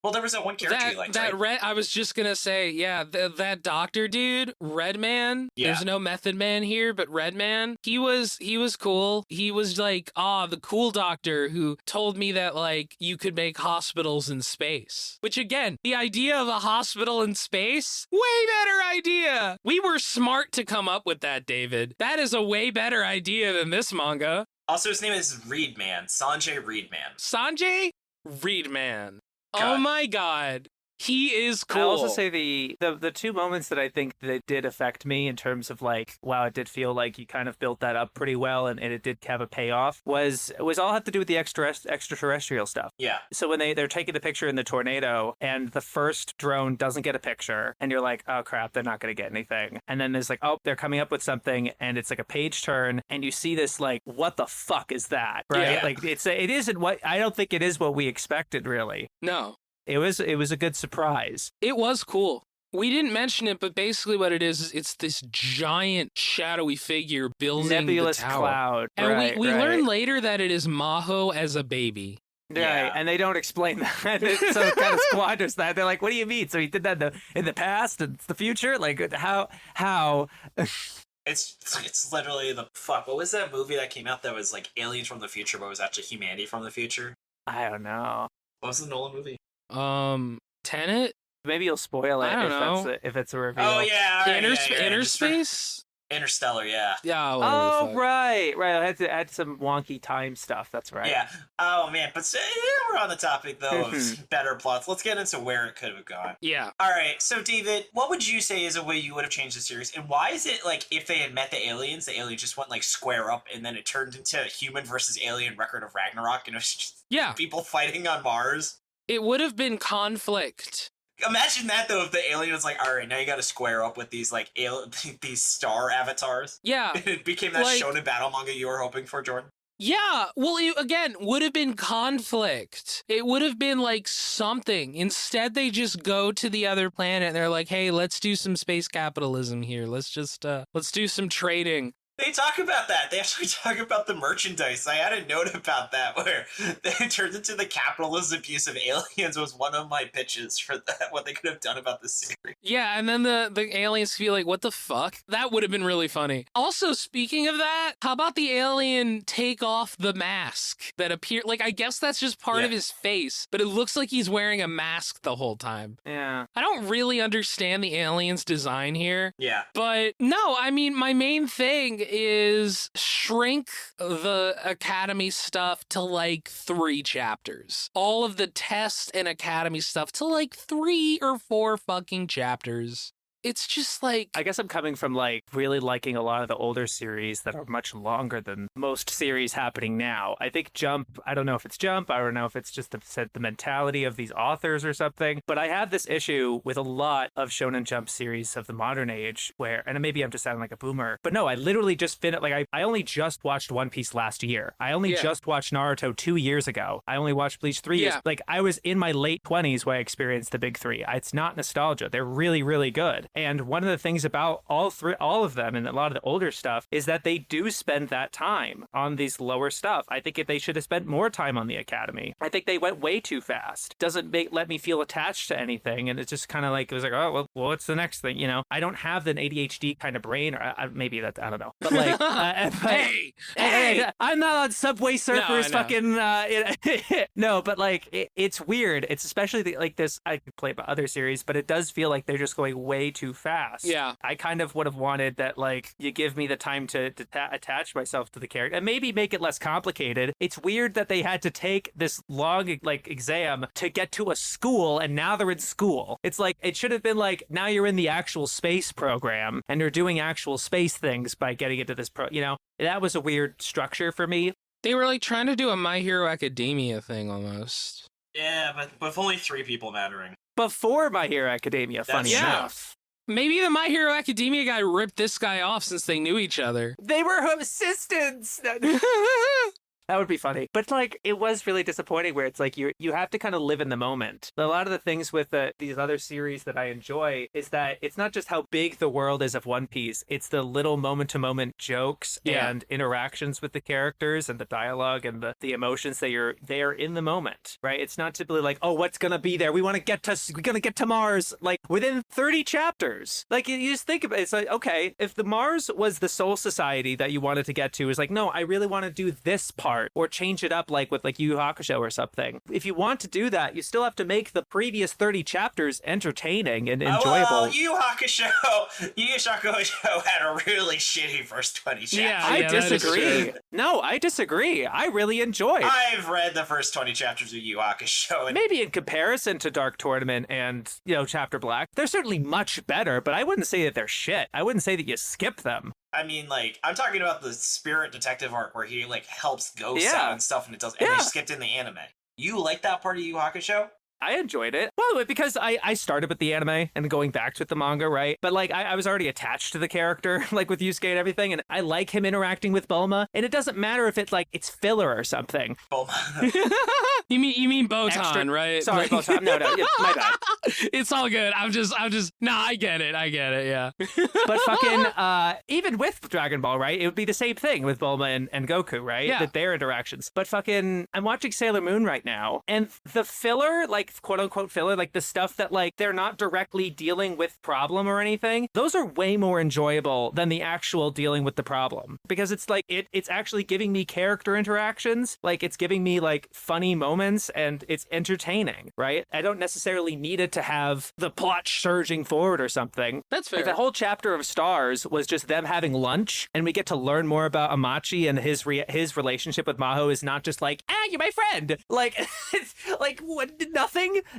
Well, there was that one character you liked, right? I was just gonna say, yeah, that doctor dude, Red Man. Yeah. There's no Method Man here, but Red Man. He was cool. He was like, the cool doctor who told me that like you could make hospitals in space. Which again, the idea of a hospital in space, way better idea. We were smart to come up with that, David. That is a way better idea than this manga. Also, his name is Reedman, Sanjay Reedman. Sanjay Reedman. God. Oh my God. He is cool. I'll also say the two moments that I think that did affect me in terms of like, wow, it did feel like you kind of built that up pretty well and it did have a payoff was all have to do with the extraterrestrial stuff. Yeah. So when they're taking the picture in the tornado and the first drone doesn't get a picture and you're like, oh crap, they're not going to get anything. And then there's like, oh, they're coming up with something and it's like a page turn and you see this like, what the fuck is that? Right? Yeah. Like it isn't what, I don't think it is what we expected really. No. It was a good surprise. It was cool. We didn't mention it, but basically what it is it's this giant shadowy figure building Nebulous the tower. cloud. And right, we right. learn later that it is Maho as a baby. Yeah. Right, and they don't explain that, so it kind of squanders that. They're like, "What do you mean? So he did that in the past and the future? Like how?" It's literally the fuck. What was that movie that came out that was like aliens from the future, but was actually humanity from the future? I don't know. What was the Nolan movie? Tenet? Maybe you'll spoil it I don't know. if it's a reveal. Oh yeah, all right, Inner space? Interstellar, yeah. Yeah. whatever the Oh fuck. right. I had to add some wonky time stuff. That's right. Yeah. Oh man, but we're on the topic though of better plots. Let's get into where it could have gone. Yeah. All right, so David, what would you say is a way you would have changed the series, and why is it like if they had met the aliens just went like square up, and then it turned into human versus alien Record of Ragnarok, and it was just Yeah. people fighting on Mars? It would have been conflict. Imagine that though, if the alien was like, all right, now you got to square up with these like these star avatars. Yeah. It became that Like- shonen battle manga you were hoping for, Jordan. Yeah, well, it, again, would have been conflict. It would have been like something. Instead, they just go to the other planet and they're like, hey, let's do some space capitalism here. Let's do some trading. They talk about that. They actually talk about the merchandise. I had a note about that where it turns into the capitalist abuse of aliens was one of my pitches for that, what they could have done about this series. Yeah, and then the aliens feel like, what the fuck? That would have been really funny. Also, speaking of that, how about the alien take off the mask that appeared? Like, I guess that's just part of his face, but it looks like he's wearing a mask the whole time. Yeah. I don't really understand the alien's design here. Yeah. But no, I mean, my main thing is shrink the Academy stuff to like 3 chapters. All of the test and Academy stuff to like 3 or 4 fucking chapters. It's just like... I guess I'm coming from like really liking a lot of the older series that are much longer than most series happening now. I think Jump, I don't know if it's Jump, I don't know if it's just the mentality of these authors or something, but I have this issue with a lot of Shonen Jump series of the modern age where, and maybe I'm just sounding like a boomer, but no, I literally just finished, like I only just watched One Piece last year. I only just watched Naruto 2 years ago. I only watched Bleach 3 years. Like I was in my late 20s when I experienced the big 3. It's not nostalgia. They're really, really good. And one of the things about all of them and a lot of the older stuff is that they do spend that time on these lower stuff. I think if they should have spent more time on the Academy. I think they went way too fast. Doesn't let me feel attached to anything. And it's just kind of like, it was like, oh, well, what's the next thing? You know, I don't have an ADHD kind of brain, or maybe that, I don't know. But like, hey, I'm not on Subway Surfers no, but like, it's weird. It's especially like this, I could play about other series, but it does feel like they're just going way too too fast. Yeah. I kind of would have wanted that, like, you give me the time to attach myself to the character and maybe make it less complicated. It's weird that they had to take this long, like, exam to get to a school, and now they're in school. It's like, it should have been like, now you're in the actual space program and you're doing actual space things by getting into this that was a weird structure for me. They were like trying to do a My Hero Academia thing almost. Yeah, but with only 3 people mattering. Before My Hero Academia, funny That's enough. Maybe the My Hero Academia guy ripped this guy off since they knew each other. They were assistants. That would be funny. But, like, it was really disappointing where it's like you have to kind of live in the moment. A lot of the things with these other series that I enjoy is that it's not just how big the world is of One Piece, it's the little moment-to-moment jokes and interactions with the characters and the dialogue and the emotions that they are in the moment, right? It's not typically like, oh, what's gonna be there? We're gonna get to Mars, like, within 30 chapters. Like, you just think about it, it's like, okay, if the Mars was the Soul Society that you wanted to get to, is like, no, I really want to do this part, or change it up like with like Yu Yu Hakusho or something. If you want to do that, you still have to make the previous 30 chapters entertaining and enjoyable. Well, Yu Yu Hakusho had a really shitty first 20 chapters. Yeah, I disagree. that is No, I disagree. I really enjoyed. I've read the first 20 chapters of Yu Yu Hakusho. And Maybe in comparison to Dark Tournament and, Chapter Black, they're certainly much better, but I wouldn't say that they're shit. I wouldn't say that you skip them. I mean, like, I'm talking about the Spirit Detective arc where he, like, helps ghosts Yeah. out and stuff, and they skipped in the anime. You like that part of Yu Yu Hakusho? I enjoyed it. Well, because I started with the anime and going back with the manga, right? But, like, I was already attached to the character, like, with Yusuke and everything, and I like him interacting with Bulma, and it doesn't matter if it's, like, it's filler or something. You mean Botan, Extra- right? Sorry, Botan. No, yeah, my bad. It's all good. I'm just I get it, yeah. But fucking, even with Dragon Ball, right? It would be the same thing with Bulma and Goku, right? Yeah. That their interactions. But fucking, I'm watching Sailor Moon right now, and the filler, like, quote unquote filler, like the stuff that, like, they're not directly dealing with problem or anything, those are way more enjoyable than the actual dealing with the problem. Because it's like, it's actually giving me character interactions, like, it's giving me, like, funny moments, and it's entertaining, right? I don't necessarily need it to have the plot surging forward or something. That's fair. Like, the whole chapter of Stars was just them having lunch, and we get to learn more about Amachi, and his relationship with Maho is not just like, you're my friend. Like, it's like, what?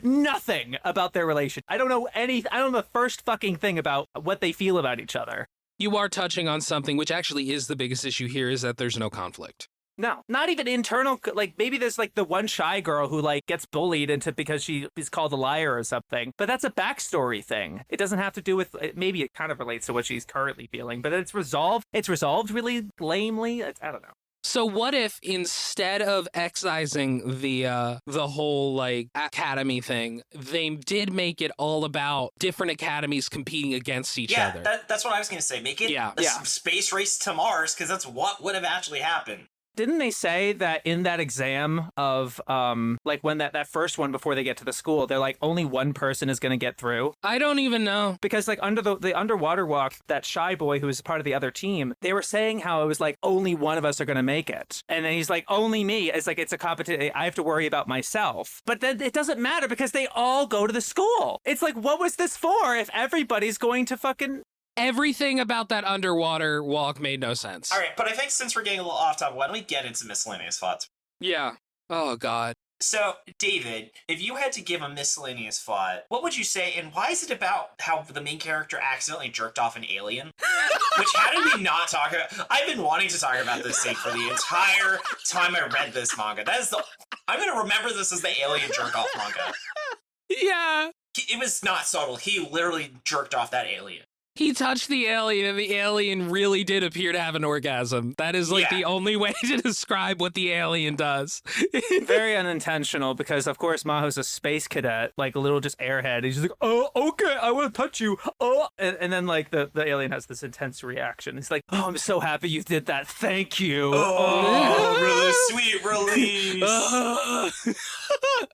Nothing about their relation. I don't know the first fucking thing about what they feel about each other. You are touching on something which actually is the biggest issue here, is that there's no conflict. No, not even internal. Like, maybe there's, like, the one shy girl who, like, gets bullied because she is called a liar or something. But that's a backstory thing. It doesn't have to do with, maybe it kind of relates to what she's currently feeling, but it's resolved really lamely. I don't know. So what if instead of excising the whole, like, academy thing, they did make it all about different academies competing against each other? Yeah, that's what I was going to say. Make it a space race to Mars, because that's what would have actually happened. Didn't they say that in that exam of, like, when that first one before they get to the school, they're like, only one person is going to get through? I don't even know. Because, like, under the underwater walk, that shy boy who was part of the other team, they were saying how it was like, only one of us are going to make it. And then he's like, only me. It's like, it's a competition. I have to worry about myself. But then it doesn't matter because they all go to the school. It's like, what was this for if everybody's going to fucking... Everything about that underwater walk made no sense. All right, but I think since we're getting a little off topic, why don't we get into miscellaneous thoughts? Yeah. Oh, God. So, David, if you had to give a miscellaneous thought, what would you say, and why is it about how the main character accidentally jerked off an alien? Which, how did we not talk about? I've been wanting to talk about this scene for the entire time I read this manga. I'm going to remember this as the alien jerk-off manga. Yeah. It was not subtle. He literally jerked off that alien. He touched the alien, and the alien really did appear to have an orgasm. That is, like, the only way to describe what the alien does. Very unintentional, because, of course, Maho's a space cadet, like a little just airhead. He's just like, oh, okay, I want to touch you. Oh, and then, like, the alien has this intense reaction. He's like, oh, I'm so happy you did that. Thank you. Oh, really sweet release.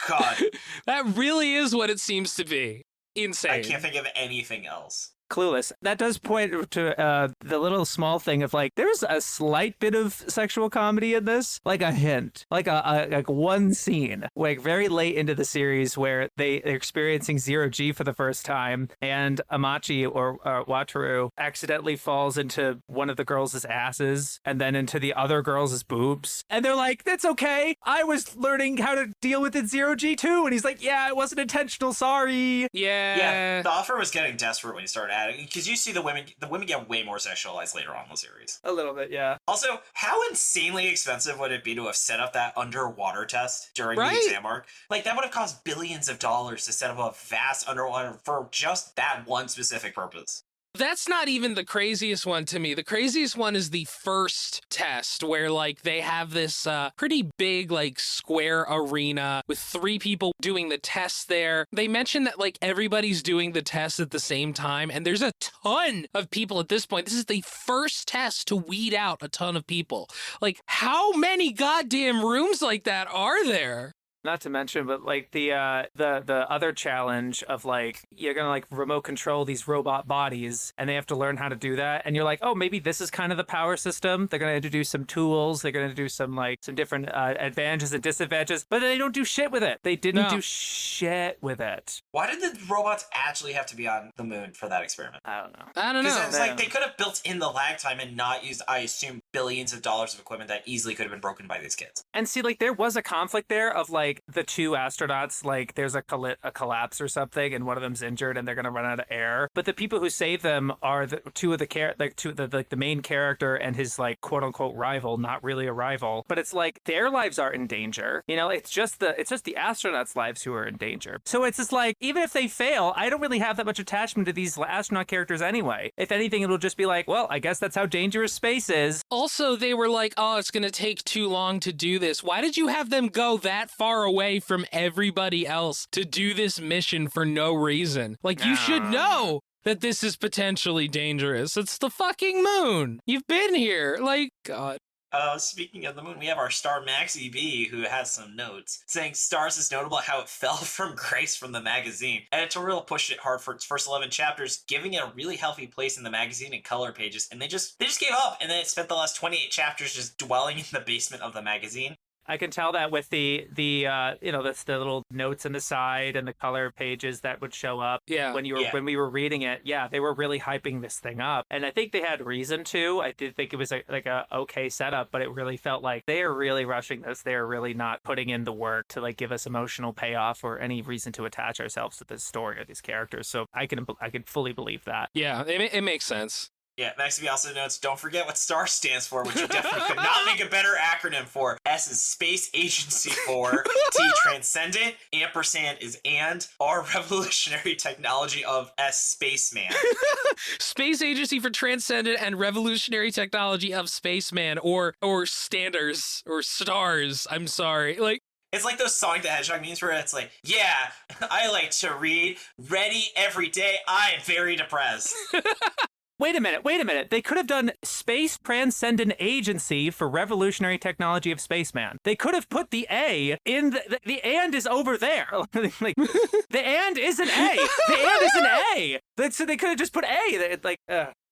God. That really is what it seems to be. Insane. I can't think of anything else. clueless. That does point to the little small thing of like, there's a slight bit of sexual comedy in this, like a hint, like like one scene, like very late into the series where they're experiencing zero G for the first time, and Amachi or Wataru accidentally falls into one of the girls' asses and then into the other girls' boobs, and they're like, "That's okay. I was learning how to deal with it zero G too," and he's like, "Yeah, it wasn't intentional. Sorry." Yeah. The author was getting desperate when he started adding, because you see the women get way more sexualized later on in the series. A little bit, yeah. Also, how insanely expensive would it be to have set up that underwater test during the exam arc? Like, that would have cost billions of dollars to set up a vast underwater for just that one specific purpose. That's not even the craziest one to me. The craziest one is the first test where like they have this pretty big like square arena with 3 people doing the test there. They mention that like everybody's doing the test at the same time, and there's a ton of people at this point. This is the first test to weed out a ton of people. Like, how many goddamn rooms like that are there? Not to mention, but like the other challenge of like, you're gonna like remote control these robot bodies and they have to learn how to do that, and you're like, oh, maybe this is kind of the power system. They're gonna introduce some tools, they're gonna introduce some different advantages and disadvantages, but they don't do shit with it. They didn't do shit with it. Why did the robots actually have to be on the moon for that experiment? I don't know. Because it's like they could have built in the lag time and not used, I assume, billions of dollars of equipment that easily could have been broken by these kids. And see, like, there was a conflict there of like the 2 astronauts, like there's a collapse or something, and one of them's injured, and they're gonna run out of air. But the people who save them are the main character and his like quote unquote rival, not really a rival, but it's like their lives are in danger. You know, it's just the astronauts' lives who are in danger. So it's just like, even if they fail, I don't really have that much attachment to these astronaut characters anyway. If anything, it'll just be like, well, I guess that's how dangerous space is. Also, they were like, oh, it's gonna take too long to do this. Why did you have them go that far away from everybody else to do this mission for no reason? Like, you should know that this is potentially dangerous. It's the fucking moon. You've been here. Like, God. Speaking of the moon, we have our star MaxyBee, who has some notes saying Stars is notable how it fell from grace from the magazine. Editorial pushed it hard for its first 11 chapters, giving it a really healthy place in the magazine and color pages, and they just gave up, and then it spent the last 28 chapters just dwelling in the basement of the magazine. I can tell that with the little notes in the side and the color pages that would show up when we were reading it. Yeah, they were really hyping this thing up, and I think they had reason to. I did think it was a okay setup, but it really felt like they are really rushing this. They are really not putting in the work to like give us emotional payoff or any reason to attach ourselves to this story or these characters. So I can fully believe that. Yeah, it makes sense. Yeah, MaxyBee also notes, don't forget what STAR stands for, which you definitely could not make a better acronym for. S is Space Agency for, T Transcendent, ampersand is and, R Revolutionary Technology of, S Spaceman. Space Agency for Transcendent and Revolutionary Technology of Spaceman, or standers, or stars, I'm sorry. Like, it's like those Sonic the Hedgehog memes where it's like, yeah, I like to read, ready every day, I am very depressed. Wait a minute. They could have done Space Transcendent Agency for Revolutionary Technology of Spaceman. They could have put the A in the and is over there. Like, the and is an A. The and is an A. So they could have just put A.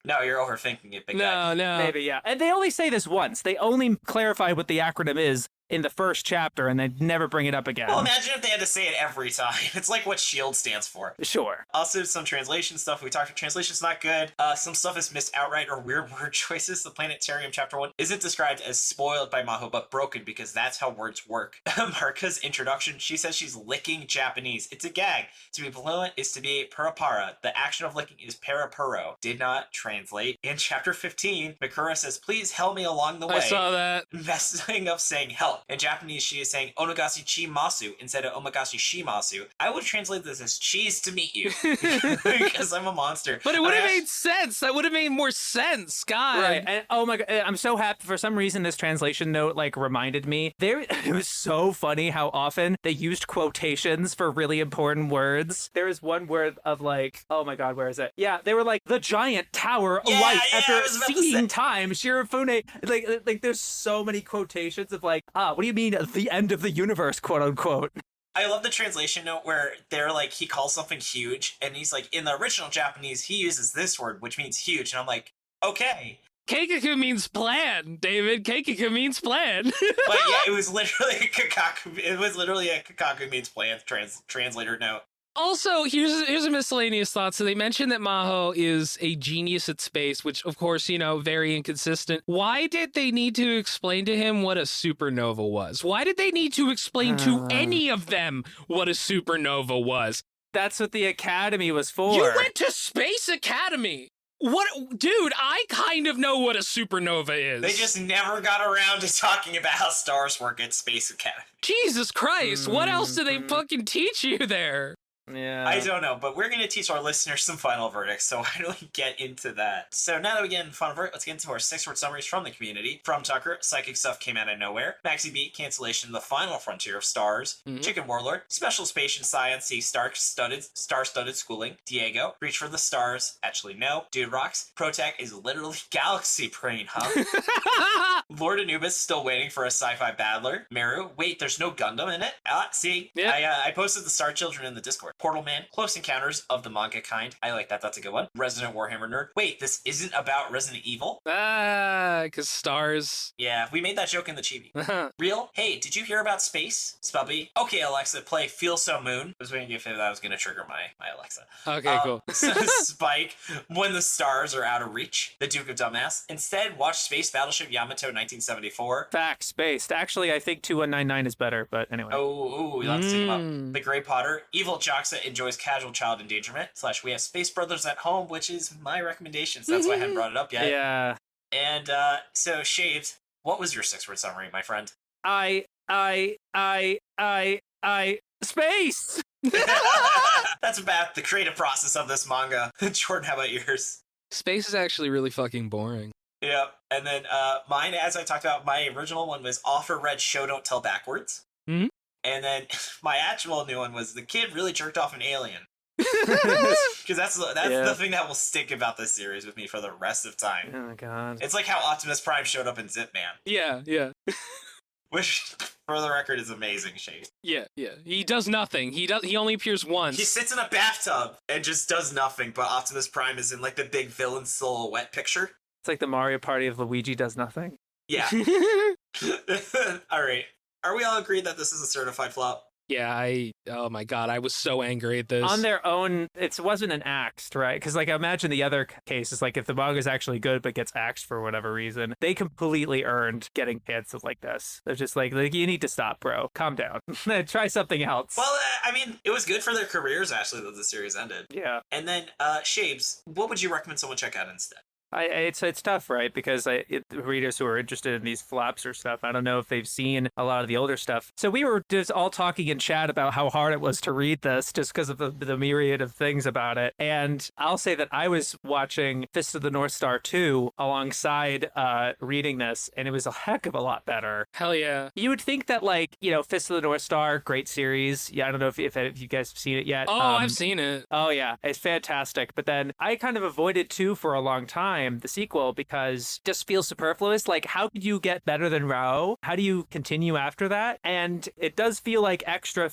No, you're overthinking it, big guy. No. Maybe, yeah. And they only say this once. They only clarify what the acronym is in the first chapter, and they never bring it up again. Well, imagine if they had to say it every time. It's like what SHIELD stands for. Sure. Also, some translation stuff. We talked about translation's not good. Some stuff is missed outright or weird word choices. The Planetarium Chapter 1 isn't described as spoiled by Maho, but broken, because that's how words work. Marka's introduction, she says she's licking Japanese. It's a gag. To be fluent is to be parapara. The action of licking is parapuro. Did not translate. In Chapter 15, Mikura says, please help me along the way. I saw that. Messing up saying help. In Japanese, she is saying onagashi chimasu instead of omagashi shimasu. I would translate this as cheese to meet you because I'm a monster. But it would have made sense. That would have made more sense, God. Right. And oh my God, I'm so happy. For some reason, this translation note like reminded me. It was so funny how often they used quotations for really important words. There is one word of like, oh my God, where is it? Yeah, they were like the giant tower of light after seeing time. Shirafune. Like there's so many quotations of like, what do you mean the end of the universe, quote unquote? I love the translation note where they're like, he calls something huge, and he's like, in the original Japanese, he uses this word, which means huge. And I'm like, okay. Keikaku means plan, David. Keikaku means plan. But yeah, it was literally a Kakaku. It was literally a Kakaku means plan translator note. Also, here's a miscellaneous thought. So they mentioned that Maho is a genius at space, which, of course, very inconsistent. Why did they need to explain to him what a supernova was? Why did they need to explain to any of them what a supernova was? That's what the Academy was for. You went to Space Academy. What, dude, I kind of know what a supernova is. They just never got around to talking about how stars work at Space Academy. Jesus Christ, what else do they fucking teach you there? Yeah. I don't know, but we're going to teach our listeners some final verdicts, so why don't we get into that? So now that we get into final verdict, let's get into our 6-word summaries from the community. From Tucker, psychic stuff came out of nowhere. MaxyBee, cancellation, the final frontier of stars. Chicken Warlord, special space and science, see star-studded schooling. Diego, reach for the stars. Actually, no. Dude rocks. Protec is literally galaxy brain, huh? Lord Anubis, still waiting for a sci-fi battler. Meru, wait, there's no Gundam in it? See? Yeah. I posted the Star Children in the Discord. Portal Man, close encounters of the manga kind. I like that. That's a good one. Resident Warhammer nerd. Wait, this isn't about Resident Evil? Because stars. Yeah, we made that joke in the chibi. Real? Hey, did you hear about space? Spubby. Okay, Alexa, play Feel So Moon. I was waiting if that was going to trigger my Alexa. Okay, cool. Spike, When the Stars Are Out of Reach. The Duke of Dumbass. Instead, watch Space Battleship Yamato 1974. Facts based. Actually, I think 2199 is better, but anyway. Oh, let's take him up. The Grey Potter. Evil Joxa enjoys casual child endangerment. / we have Space Brothers at Home, which is my recommendation, so that's why I haven't brought it up yet. Yeah. And so, Shaybs, what was your 6-word summary, my friend? Space! That's about the creative process of this manga. Jordan, how about yours? Space is actually really fucking boring. Yep. And then mine, as I talked about, my original one was Offer Read Show Don't Tell Backwards. Mm-hmm. And then my actual new one was The Kid Really Jerked Off an Alien. Because that's the thing that will stick about this series with me for the rest of time. Oh, God. It's like how Optimus Prime showed up in Zip Man. Yeah. Which, for the record, is amazing, Shade. Yeah. He does nothing. He only appears once. He sits in a bathtub and just does nothing, but Optimus Prime is in like the big villain silhouette picture. It's like the Mario Party of Luigi does nothing. Yeah. All right. Are we all agreed that this is a certified flop? Yeah, oh my God, I was so angry at this. On their own, it wasn't an axed, right? Because, like, imagine the other case is, like, if the manga is actually good but gets axed for whatever reason, they completely earned getting canceled like this. They're just like, you need to stop, bro. Calm down. Try something else. Well, I mean, it was good for their careers, actually, that the series ended. Yeah. And then, Shaybs, what would you recommend someone check out instead? It's tough, right? Because readers who are interested in these flops or stuff, I don't know if they've seen a lot of the older stuff. So we were just all talking in chat about how hard it was to read this just because of the myriad of things about it. And I'll say that I was watching Fist of the North Star 2 alongside reading this, and it was a heck of a lot better. Hell yeah. You would think that, like, Fist of the North Star, great series. Yeah, I don't know if you guys have seen it yet. Oh, I've seen it. Oh, yeah. It's fantastic. But then I kind of avoided 2 for a long time, the sequel, because it just feels superfluous. Like, how could you get better than Rao? How do you continue after that? And it does feel like extra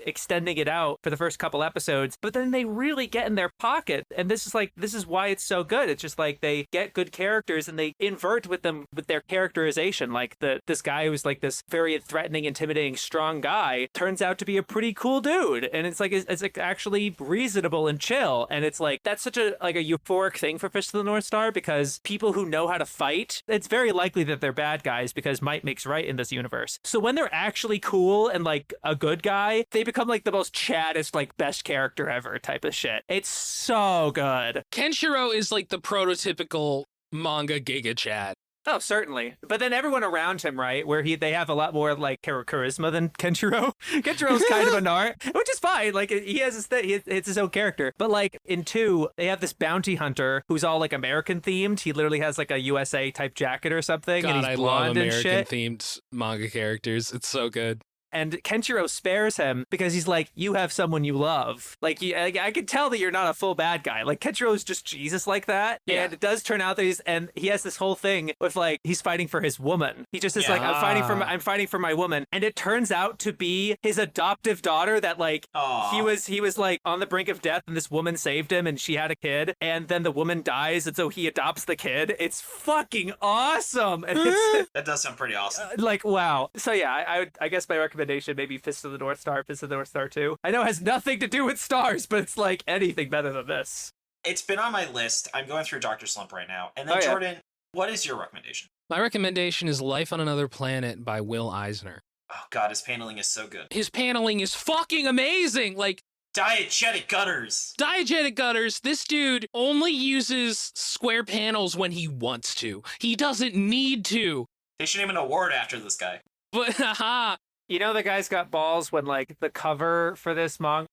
extending it out for the first couple episodes, but then they really get in their pocket. And this is why it's so good. It's just like they get good characters and they invert with them with their characterization. Like this guy who's like this very threatening, intimidating, strong guy turns out to be a pretty cool dude. And it's like actually reasonable and chill. And it's like, that's such a euphoric thing for Fist of the North Star, because people who know how to fight, it's very likely that they're bad guys because might makes right in this universe. So when they're actually cool and like a good guy, they become like the most chaddest, like best character ever type of shit. It's so good. Kenshiro is like the prototypical manga Giga Chad. Oh, certainly. But then everyone around him, right, where they have a lot more like charisma than Kenshiro. Kenshiro's kind of a nart, which is fine. Like, he has his thing. It's his own character. But like in 2, they have this bounty hunter who's all like American themed. He literally has like a USA type jacket or something. God, and he's I blonde love and shit. American themed manga characters. It's so good. And Kenshiro spares him because he's like, you have someone you love. Like, I can tell that you're not a full bad guy. Like, Kenshiro is just Jesus like that. Yeah. And it does turn out that he has this whole thing with like, he's fighting for his woman. He just is like, I'm fighting for my woman. And it turns out to be his adoptive daughter that like, he was like on the brink of death and this woman saved him and she had a kid. And then the woman dies. And so he adopts the kid. It's fucking awesome. And it's, that does sound pretty awesome. Like, wow. So yeah, I guess my recommendation, maybe Fist of the North Star 2. I know it has nothing to do with stars, but it's like anything better than this. It's been on my list. I'm going through Dr. Slump right now. And then Jordan, what is your recommendation? My recommendation is Life on Another Planet by Will Eisner. Oh god, his paneling is so good. His paneling is fucking amazing! Like, diegetic gutters. Diegetic gutters. This dude only uses square panels when he wants to. He doesn't need to. They should name an award after this guy. But haha. You know, the guy's got balls when like the cover for this manga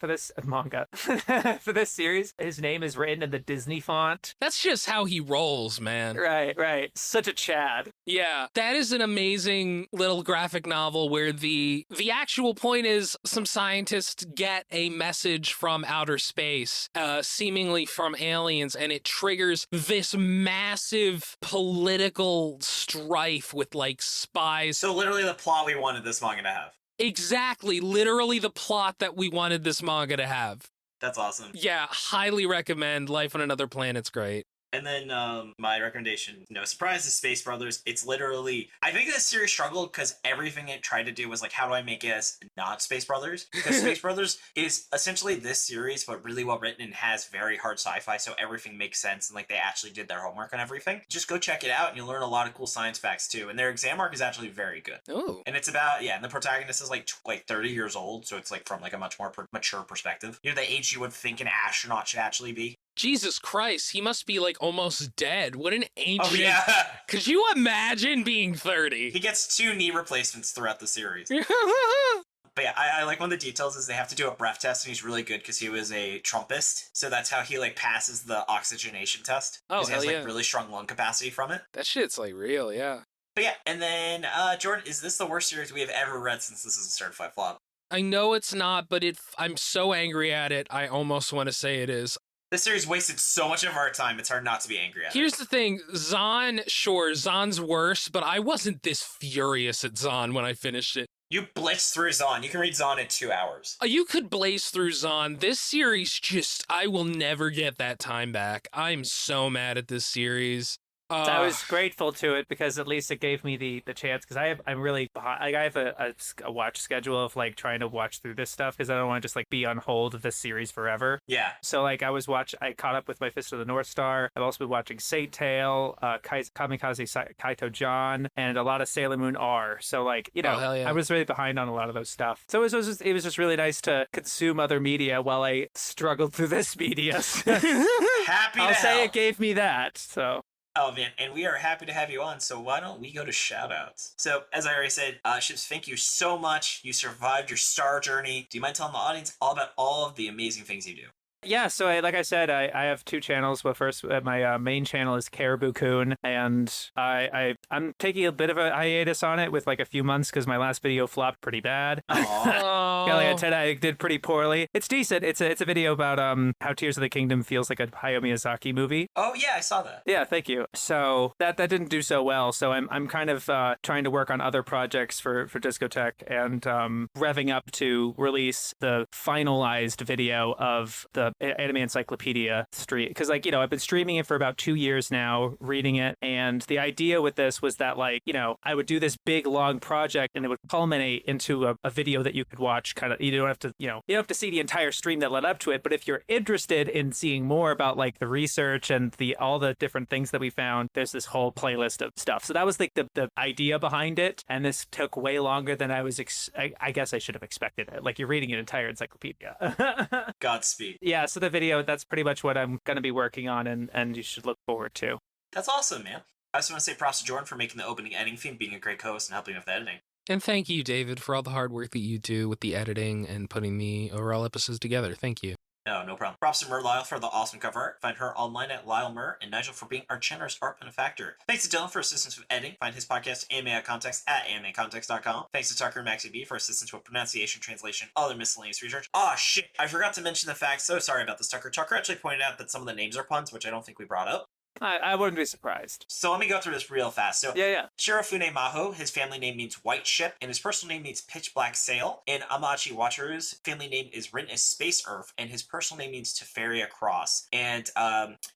for this series, his name is written in the Disney font. That's just how he rolls, man. Right. Such a Chad. Yeah, that is an amazing little graphic novel where the actual point is some scientists get a message from outer space, seemingly from aliens, and it triggers this massive political strife with like spies. So literally the plot we wanted this manga to have. Exactly, literally the plot that we wanted this manga to have. That's awesome. Yeah, highly recommend. Life on Another Planet's great. And then my recommendation, no surprise, is Space Brothers. It's literally, I think this series struggled because everything it tried to do was like, how do I make it as not Space Brothers? Because Space Brothers is essentially this series, but really well written and has very hard sci-fi, so everything makes sense and like they actually did their homework on everything. Just go check it out and you'll learn a lot of cool science facts too. And their exam arc is actually very good. Oh. And it's about, and the protagonist is like 30 years old, so it's like from like a much more mature perspective. You know, the age you would think an astronaut should actually be. Jesus Christ, he must be like almost dead. What an ancient... Oh, yeah. Could you imagine being 30? He gets 2 knee replacements throughout the series. But yeah, I like one of the details is they have to do a breath test, and he's really good because he was a Trumpist. So that's how he like passes the oxygenation test. Oh, he has like really strong lung capacity from it. That shit's like real, yeah. But yeah, and then Jordan, is this the worst series we have ever read since this is a certified flop? I know it's not, but I'm so angry at it, I almost want to say it is. This series wasted so much of our time, it's hard not to be angry at it. Here's the thing, Zahn's worse, but I wasn't this furious at Zahn when I finished it. You blitzed through Zahn. You can read Zahn in 2 hours. You could blaze through Zahn. This series I will never get that time back. I'm so mad at this series. I was grateful to it because at least it gave me the chance because I'm really behind. Like, I have a watch schedule of like trying to watch through this stuff because I don't want to just like be on hold of this series forever. Yeah. So like I caught up with my Fist of the North Star. I've also been watching Sate Tail, Kamikaze Kaito John, and a lot of Sailor Moon R. So like hell yeah. I was really behind on a lot of those stuff. So it was just really nice to consume other media while I struggled through this media. Happy. I'll say it gave me that. So. Oh man, and we are happy to have you on, so why don't we go to shoutouts? So, as I already said, Shaybs, thank you so much. You survived your star journey. Do you mind telling the audience all about all of the amazing things you do? Yeah, so like I said, I have 2 channels. Well, first, my main channel is Caribou-kun, and I'm taking a bit of a hiatus on it with like a few months because my last video flopped pretty bad. Yeah, like I said, I did pretty poorly. It's decent. It's a video about how Tears of the Kingdom feels like a Hayao Miyazaki movie. Oh yeah, I saw that. Yeah, thank you. So that didn't do so well. So I'm kind of trying to work on other projects for Discotech and revving up to release the finalized video of the Anime Encyclopedia stream because like I've been streaming it for about 2 years now, reading it, and the idea with this was that like I would do this big long project and it would culminate into a video that you could watch. Kind of, you don't have to see the entire stream that led up to it, but if you're interested in seeing more about like the research and all the different things that we found, there's this whole playlist of stuff. So that was like the idea behind it, and this took way longer than I was I guess I should have expected it. Like you're reading an entire encyclopedia. Godspeed. Yeah, so the video, that's pretty much what I'm going to be working on, and you should look forward to. That's awesome, man. I just want to say props to Jordan for making the opening editing theme, being a great co-host, and helping with the editing. And thank you, David, for all the hard work that you do with the editing and putting the overall episodes together. Thank you. Oh, no problem. Props to Merliel for the awesome cover art. Find her online at Lyle Mur, and Nigel for being our generous art benefactor. Thanks to Dylan for assistance with editing. Find his podcast Anime at Context at animecontext.com. Thanks to Tucker and MaxyBee for assistance with pronunciation, translation, other miscellaneous research. Oh shit, I forgot to mention the fact. So sorry about this, Tucker. Tucker actually pointed out that some of the names are puns, which I don't think we brought up. I wouldn't be surprised. So let me go through this real fast. So Yeah. Shirafune Maho, his family name means white ship, and his personal name means pitch black sail. And Amachi Wataru's family name is written as Space Earth, and his personal name means to ferry across. And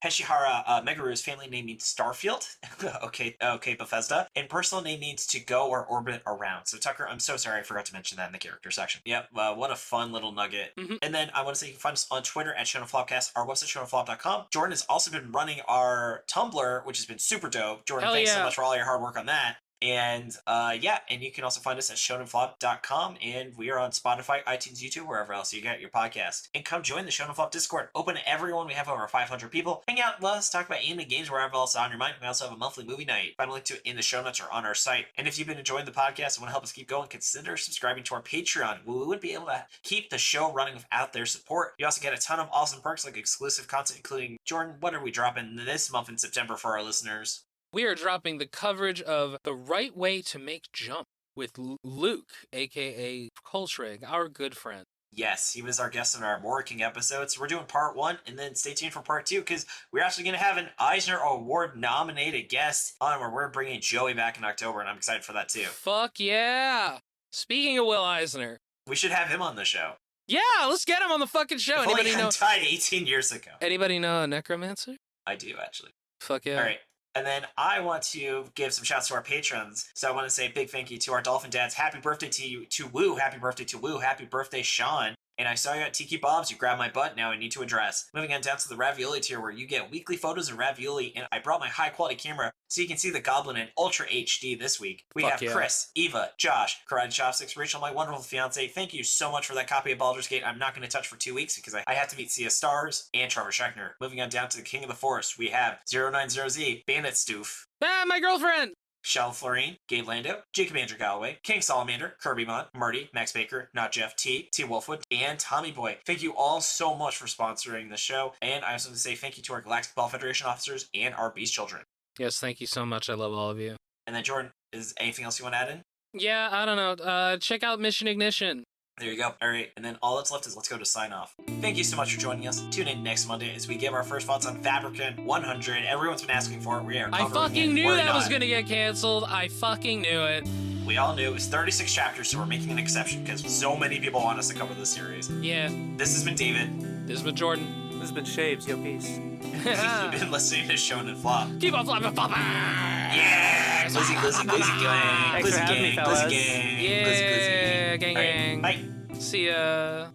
Heshihara Megaru's family name means Starfield. okay, Bethesda. And personal name means to go or orbit around. So Tucker, I'm so sorry I forgot to mention that in the character section. Yep, what a fun little nugget. And then I want to say you can find us on Twitter at ShonenFlopcast, our website ShonenFlop.com. Jordan has also been running our Tumblr, which has been super dope. Jordan, thanks so much for all your hard work on that. And and you can also find us at ShonenFlop.com, and we are on Spotify, iTunes, YouTube, wherever else you get your podcast. And come join the Shonen Flop Discord. Open to everyone. We have over 500 people. Hang out, let us talk about anime games wherever else on your mind. We also have a monthly movie night. Find a link to it in the show notes or on our site. And if you've been enjoying the podcast and want to help us keep going, consider subscribing to our Patreon. We wouldn't be able to keep the show running without their support. You also get a ton of awesome perks like exclusive content, including, Jordan, what are we dropping this month in September for our listeners? We are dropping the coverage of The Right Way to Make Jump with Luke, a.k.a. Coltreg, our good friend. Yes, he was our guest in our Working episode. So we're doing part 1, and then stay tuned for part 2, because we're actually going to have an Eisner Award-nominated guest on where we're bringing Joey back in October, and I'm excited for that too. Fuck yeah! Speaking of Will Eisner. We should have him on the show. Yeah, let's get him on the fucking show. If anybody know? Died 18 years ago. Anybody know a necromancer? I do, actually. Fuck yeah. All right. And then I want to give some shouts to our patrons. So I want to say a big thank you to our Dolphin Dads. Happy birthday to you, to Woo. Happy birthday to Woo. Happy birthday, Sean. And I saw you at Tiki Bob's. You grabbed my butt. Now I need to address. Moving on down to the Ravioli tier, where you get weekly photos of ravioli, and I brought my high-quality camera so you can see the Goblin in Ultra HD this week. We have Chris, Eva, Josh, Karate Chopsticks, Rachel, my wonderful fiance. Thank you so much for that copy of Baldur's Gate. I'm not going to touch for 2 weeks because I have to meet Cia Stars and Trevor Schechner. Moving on down to the King of the Forest, we have 090Z, Bandit Stoof. Ah, my girlfriend! Shell Florine, Gabe Lando, Jacob Andrew Galloway, King Salamander, Kirby Mon, Marty, Max Baker, Not Jeff T, T Wolfwood, and Tommy Boy. Thank you all so much for sponsoring the show. And I also want to say thank you to our Galactic Ball Federation officers and our Beast Children. Yes, thank you so much. I love all of you. And then, Jordan, is anything else you want to add in? Yeah, I don't know. Check out Mission Ignition. There you go. All right, and then all that's left is let's go to sign off. Thank you so much for joining us. Tune in next Monday as we give our first thoughts on Fabricant 100. Everyone's been asking for it. We are covering I fucking it. knew that was going to get canceled. I fucking knew it. We all knew it was 36 chapters, so we're making an exception because so many people want us to cover this series. Yeah. This has been David. This has been Jordan. This has been Shaybs. Yo, peace. You've been listening to Shonen Flop. Keep on flopping, flopping! Yeah! Glizzy gang. Thanks for having me, fellas. Glizzy gang. Yeah, Glizzy. gang, All right, gang. bye. See ya.